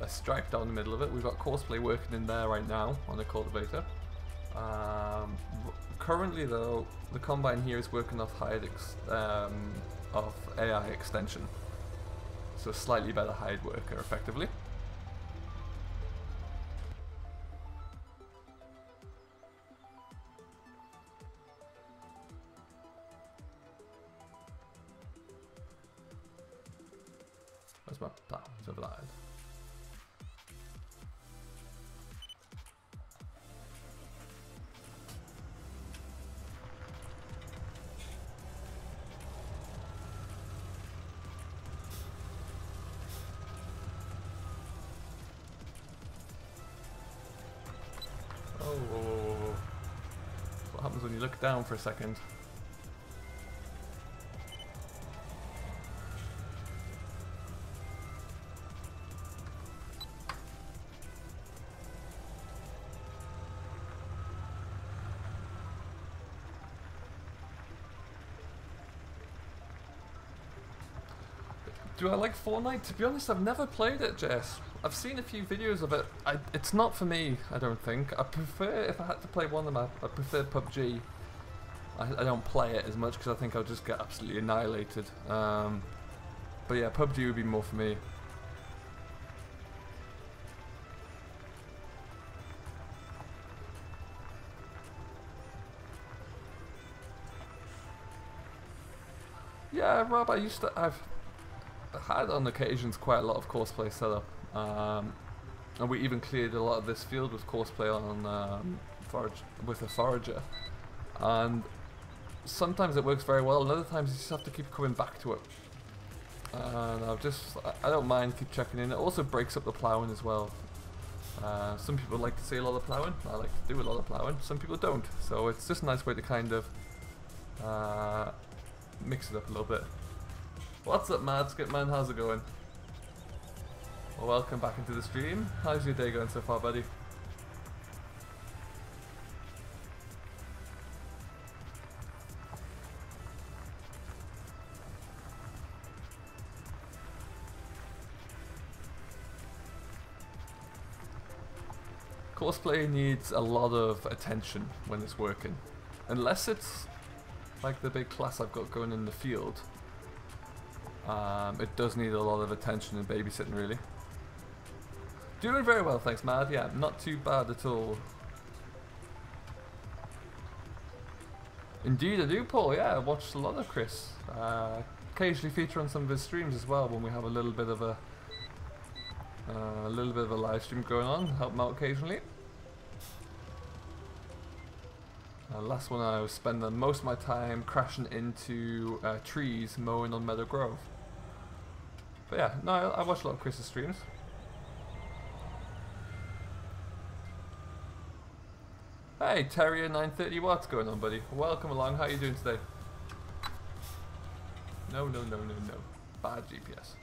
Speaker 1: stripe down the middle of it. We've got Courseplay working in there right now on a cultivator. Currently though, the combine here is working off AI extension. So a slightly better hide worker effectively. whoa, whoa, whoa. What happens when you look down for a second? Do I like Fortnite? To be honest, I've never played it, Jess. I've seen a few videos of it. It's not for me, I don't think. I prefer, if I had to play one of them, I prefer PUBG. I don't play it as much because I think I'll just get absolutely annihilated. But yeah, PUBG would be more for me. Yeah, Rob, I've had on occasions quite a lot of courseplay set up, and we even cleared a lot of this field with courseplay on with a forager, and sometimes it works very well, and other times you just have to keep coming back to it. And I don't mind keep checking in. It also breaks up the ploughing as well. Some people like to see a lot of ploughing. I like to do a lot of ploughing. Some people don't, so it's just a nice way to kind of mix it up a little bit. What's up, Mad Skipman? How's it going? Well, welcome back into the stream. How's your day going so far, buddy? Courseplay needs a lot of attention when it's working. Unless it's like the big class I've got going in the field. It does need a lot of attention and babysitting, really. Doing very well, thanks, Mad. Yeah, not too bad at all. Indeed I do, Paul. Yeah, I watched a lot of Chris. Occasionally feature on some of his streams as well when we have a little bit of a live stream going on. Help him out occasionally. Last one I was spending most of my time crashing into trees mowing on Meadow Grove. But yeah, no, I watch a lot of Chris's streams. Hey, Terrier 930, what's going on, buddy? Welcome along. How are you doing today? No, no, no, no, no. Bad GPS.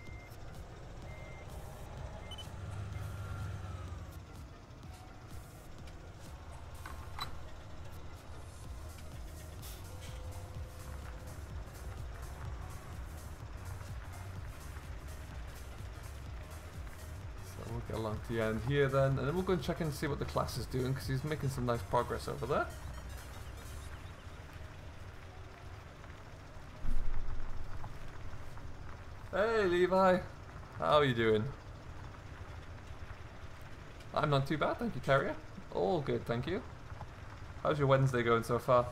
Speaker 1: We'll get along to the end here then, and then we'll go and check in and see what the class is doing, because he's making some nice progress over there. Hey Levi, how are you doing? I'm not too bad, thank you, Terrier. All good, thank you. How's your Wednesday going so far?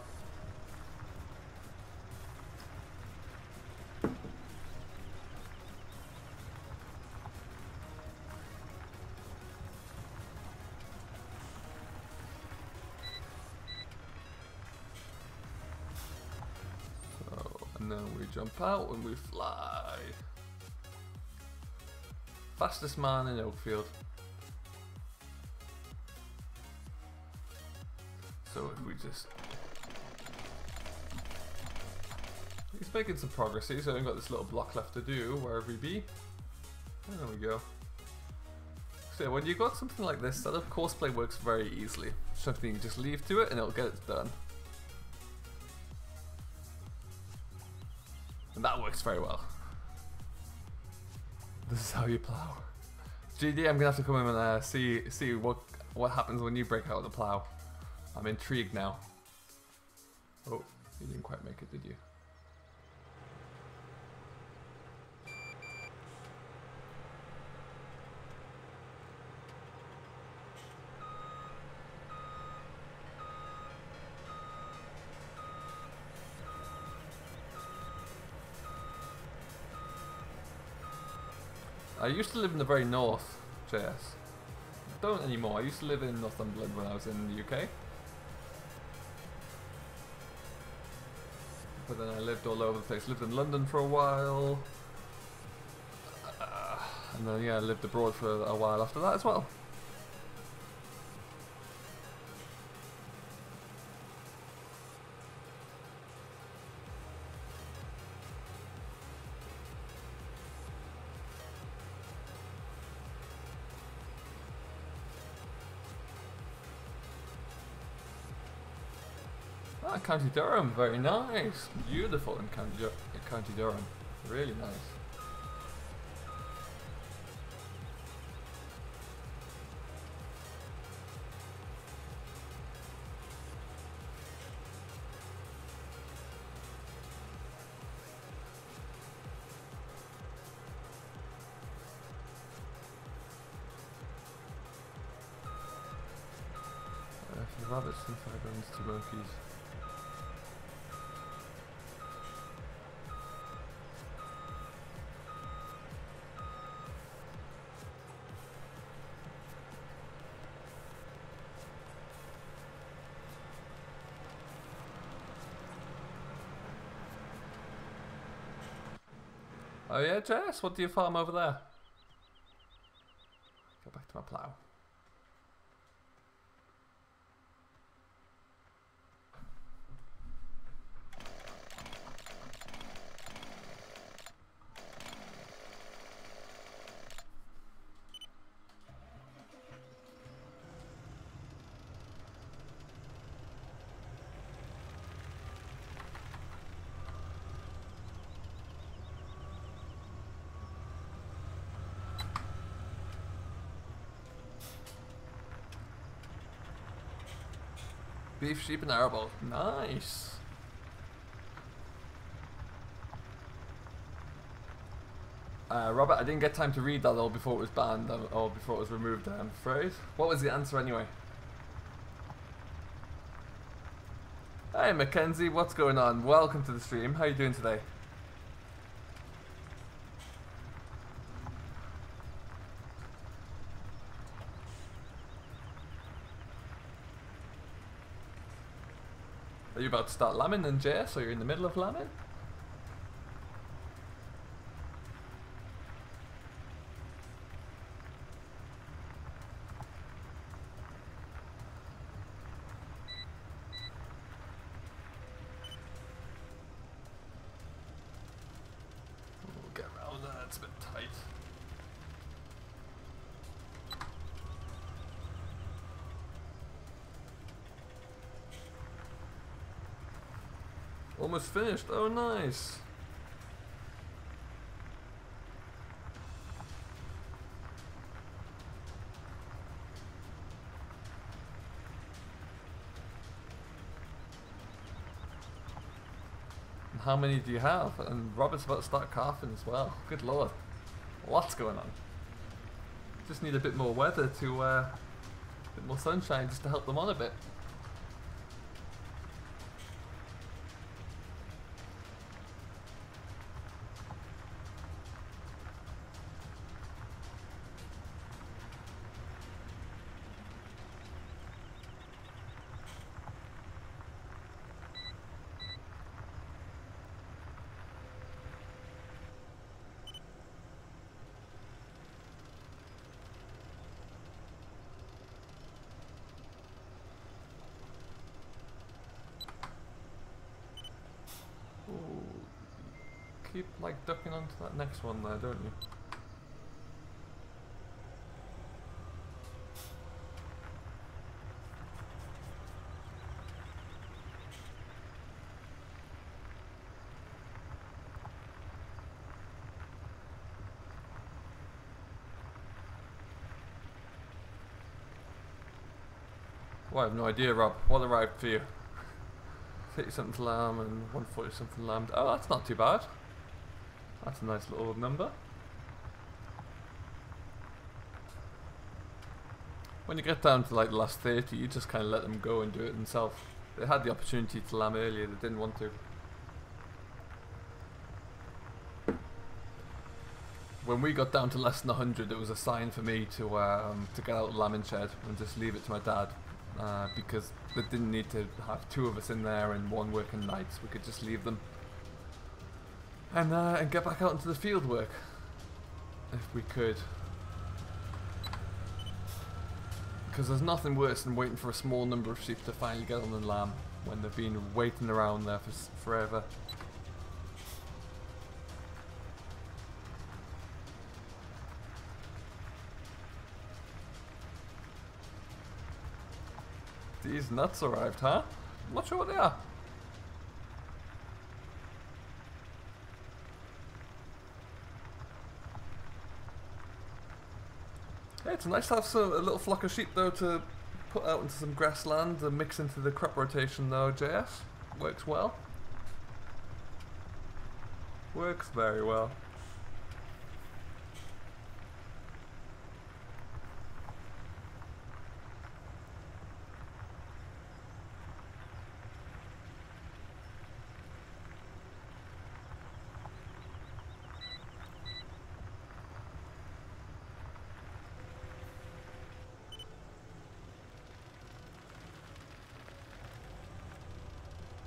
Speaker 1: And then we jump out and we fly. Fastest man in Oakfield. So if we just... He's making some progress. He's only got this little block left to do, wherever he be. There we go. So yeah, when you got something like this set up, courseplay works very easily. Something you can just leave to it and it'll get it done. And that works very well. This is how you plow. GD, I'm gonna have to come in and see what happens when you break out of the plow. I'm intrigued now. Oh, you didn't quite make it, did you? I used to live in the very north, JS. Don't anymore. I used to live in Northumberland when I was in the UK. But then I lived all over the place. Lived in London for a while. And then yeah, I lived abroad for a while after that as well. Ah, County Durham, very nice. Beautiful in County Durham. Really nice. Rabbits and fairgrounds to monkeys. Oh yeah, Jess, what do you farm over there? Go back to my plough. Beef, sheep and arable. Nice. Robert, I didn't get time to read that all before it was banned or before it was removed, I'm afraid. What was the answer anyway? Hey Mackenzie, what's going on? Welcome to the stream. How are you doing today? Are you about to start lambing then, Jess? So you're in the middle of lambing? We'll get around that, it's a bit tight. Almost finished. Oh, nice. And how many do you have? And Robert's about to start calving as well. Good lord. Lots going on. Just need a bit more weather to, a bit more sunshine just to help them on a bit. Keep like ducking onto that next one there, don't you? Well, I have no idea, Rob. What arrived for you? 30 something lamb and 140 something lamb. Oh, that's not too bad. That's a nice little number. When you get down to like the last 30, you just kind of let them go and do it themselves. They had the opportunity to lamb earlier, they didn't want to. When we got down to less than 100, it was a sign for me to get out of the lambing shed and just leave it to my dad. Because they didn't need to have two of us in there and one working nights. We could just leave them and get back out into the field work if we could. Because there's nothing worse than waiting for a small number of sheep to finally get on the lamb when they've been waiting around there for forever. These nuts arrived, huh? I'm not sure what they are. Hey, it's nice to have a little flock of sheep though to put out into some grassland and mix into the crop rotation though, JS. Works well. Works very well.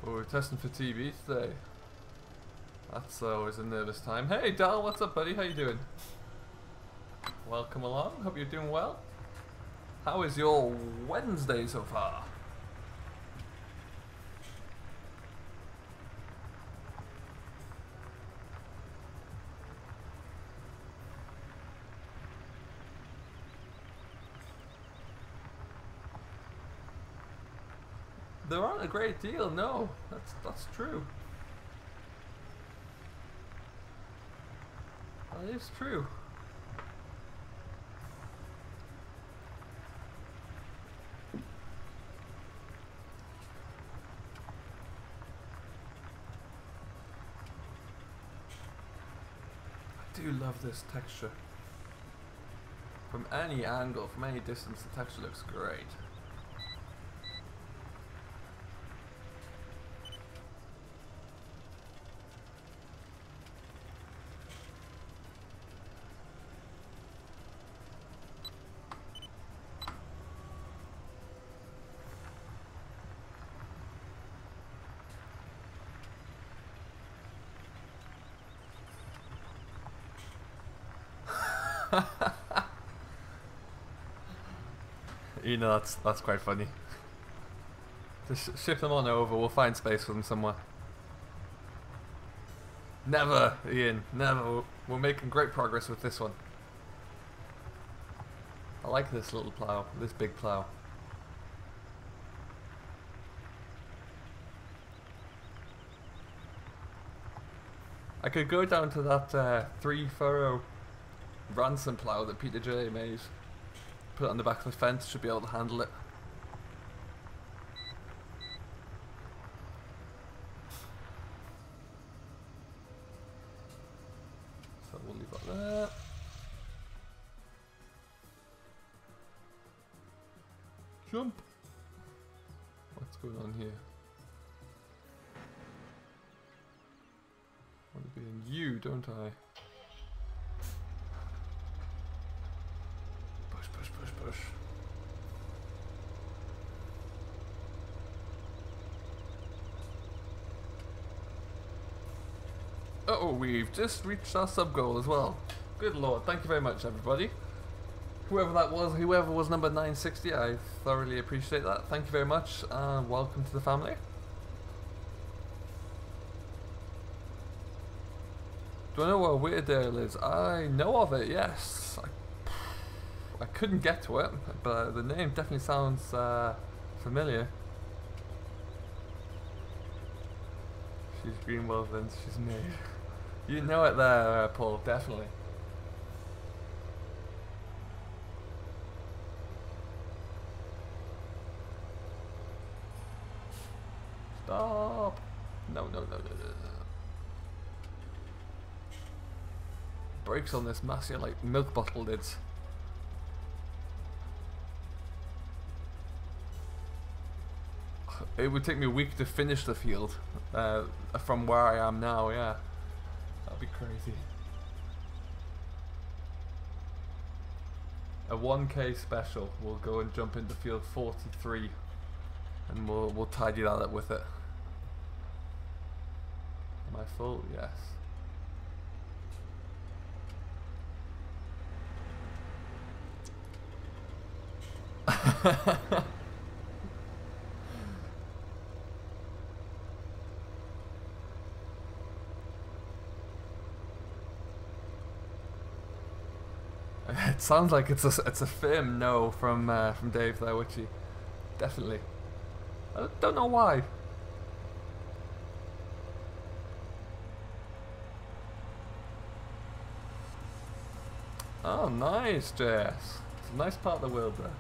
Speaker 1: Oh, we're testing for TB today. That's always a nervous time. Hey Dal, what's up buddy? How you doing? Welcome along, hope you're doing well. How is your Wednesday so far? There aren't a great deal, no. That's true. That is true. I do love this texture. From any angle, from any distance, the texture looks great. You know, that's quite funny. Just ship them on over, we'll find space for them somewhere. Never, Ian, never. We're making great progress with this one. I like this little plough, this big plough. I could go down to that 3-furrow ransom plough that Peter J made. Put it on the back of the fence, should be able to handle it. So we'll leave that there. Jump! What's going on here? I want to be in you, don't I? Push. Uh-oh, we've just reached our sub goal as well. Good lord, thank you very much everybody. Whoever that was, whoever was number 960, I thoroughly appreciate that. Thank you very much and welcome to the family. Do I know where Weirdale is? I know of it, yes. I couldn't get to it, but the name definitely sounds familiar. She's Greenwell Vince, she's me. You know it there, Paul, definitely. Stop! No. Brakes on this massive like milk bottle lids. It would take me a week to finish the field from where I am now, yeah. That'd be crazy. A 1K special. We'll go and jump into field 43 and we'll tidy that up with it. Am I full? Yes. It sounds like it's a firm no from Dave there, Witchy. Definitely. I don't know why. Oh, nice, Jess. Nice part of the world there.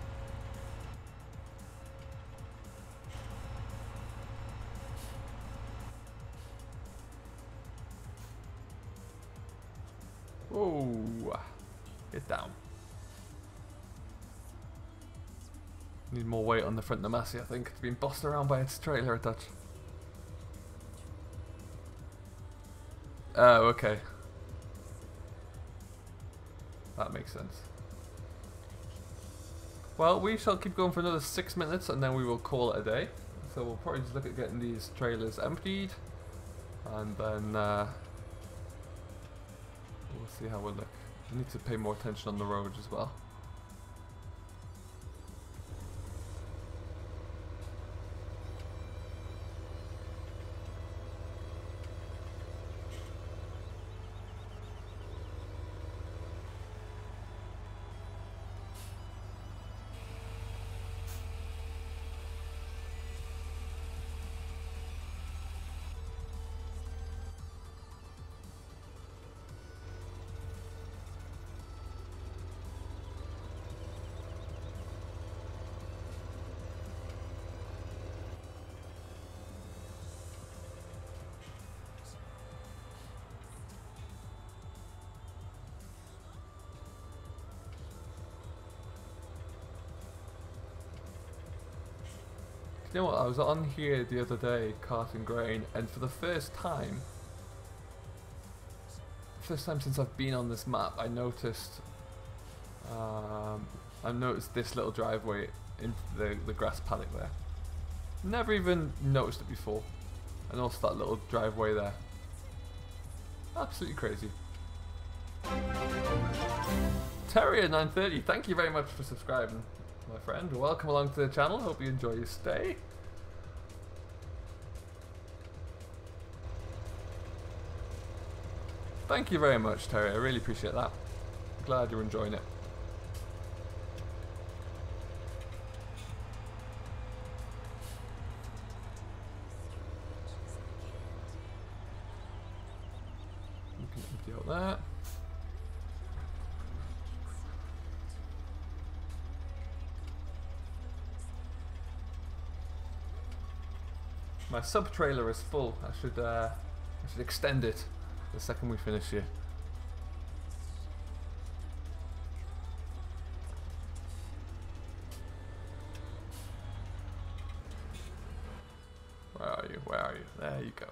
Speaker 1: Whoa. Get down. Need more weight on the front of the Massey, I think. It's been bossed around by its trailer a touch. Oh, okay. That makes sense. Well, we shall keep going for another 6 minutes and then we will call it a day. So we'll probably just look at getting these trailers emptied. And then we'll see how we look. We need to pay more attention on the road as well. You know what, I was on here the other day carting grain, and for the first time since I've been on this map, I noticed this little driveway into the grass paddock there. Never even noticed it before. And also that little driveway there. Absolutely crazy. Terrier930, thank you very much for subscribing, my friend. Welcome along to the channel. Hope you enjoy your stay. Thank you very much, Terry. I really appreciate that. Glad you're enjoying it. You can empty out that. My sub trailer is full. I should extend it the second we finish here. Where are you? Where are you? There you go.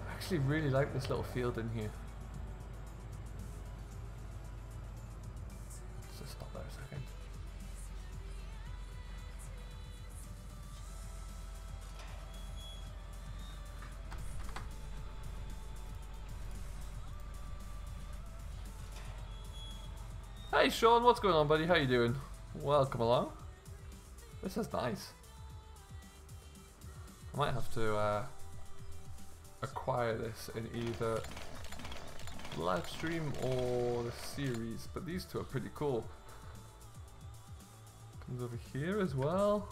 Speaker 1: I actually really like this little field in here. Let's just stop there a second. Hey Sean, what's going on, buddy? How you doing? Welcome along. This is nice. I might have to acquire this in either live stream or the series, but these two are pretty cool. Comes over here as well.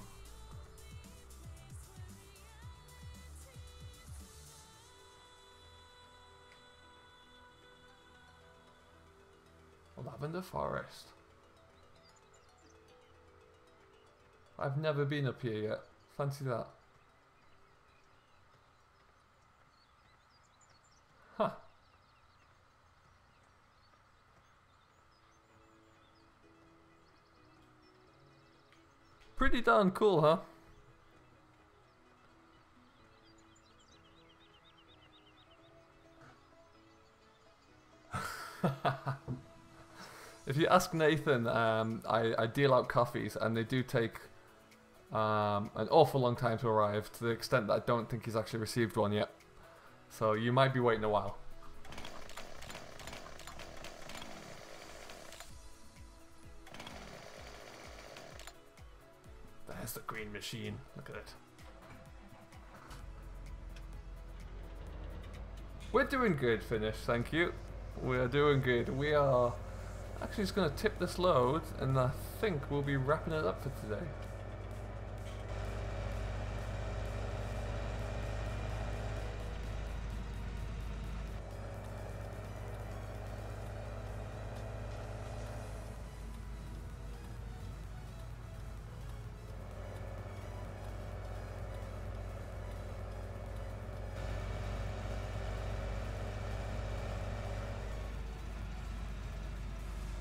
Speaker 1: Lavender Forest. I've never been up here yet. Fancy that. Huh. Pretty darn cool, huh? If you ask Nathan, I deal out coffees and they do take an awful long time to arrive, to the extent that I don't think he's actually received one yet. So you might be waiting a while. There's the green machine. Look at it. We're doing good, Finish, thank you. We are doing good. We are actually just going to tip this load, and I think we'll be wrapping it up for today.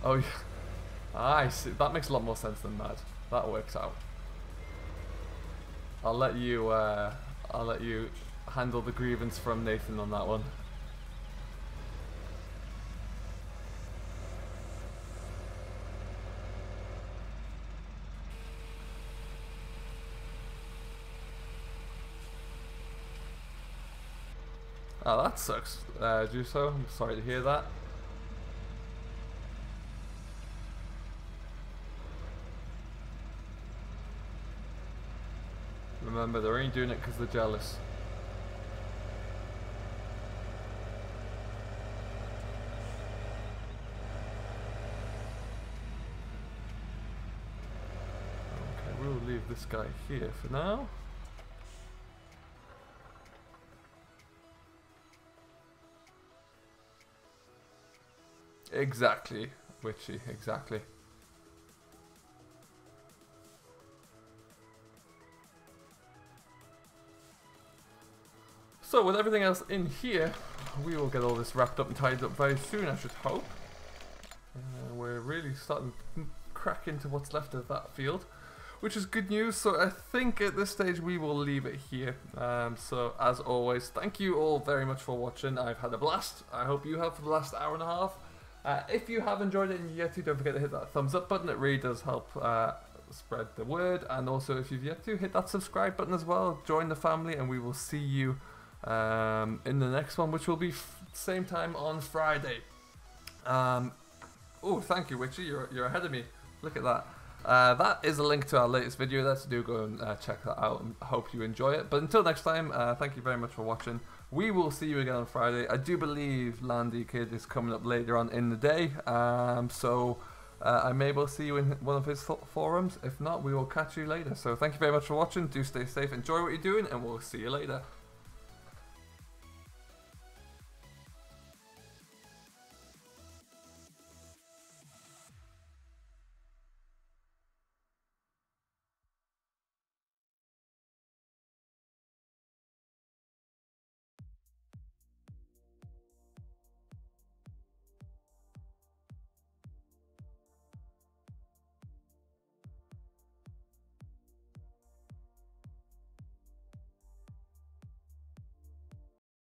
Speaker 1: Oh yeah, I see. That makes a lot more sense than that. That works out. I'll let you handle the grievance from Nathan on that one. Oh, that sucks, Juso. I'm sorry to hear that. Remember, they're only doing it because they're jealous. Okay, we'll leave this guy here for now. Exactly, Witchy, exactly. So with everything else in here, we will get all this wrapped up and tidied up very soon, I should hope. We're really starting to crack into what's left of that field, which is good news. So I think at this stage we will leave it here. So as always, thank you all very much for watching. I've had a blast. I hope you have for the last hour and a half. If you have enjoyed it and you yet to, don't forget to hit that thumbs up button. It really does help spread the word. And also, if you've yet to, hit that subscribe button as well. Join the family, and we will see you in the next one, which will be same time on Friday. Oh, thank you, Witchy. You're ahead of me. Look at that. That is a link to our latest video there, so do go and check that out, and hope you enjoy it. But until next time, thank you very much for watching. We will see you again on Friday. I do believe Landy Kid is coming up later on in the day, so I may well see you in one of his forums. If not, we will catch you later. So thank you very much for watching. Do stay safe, enjoy what you're doing, and we'll see you later.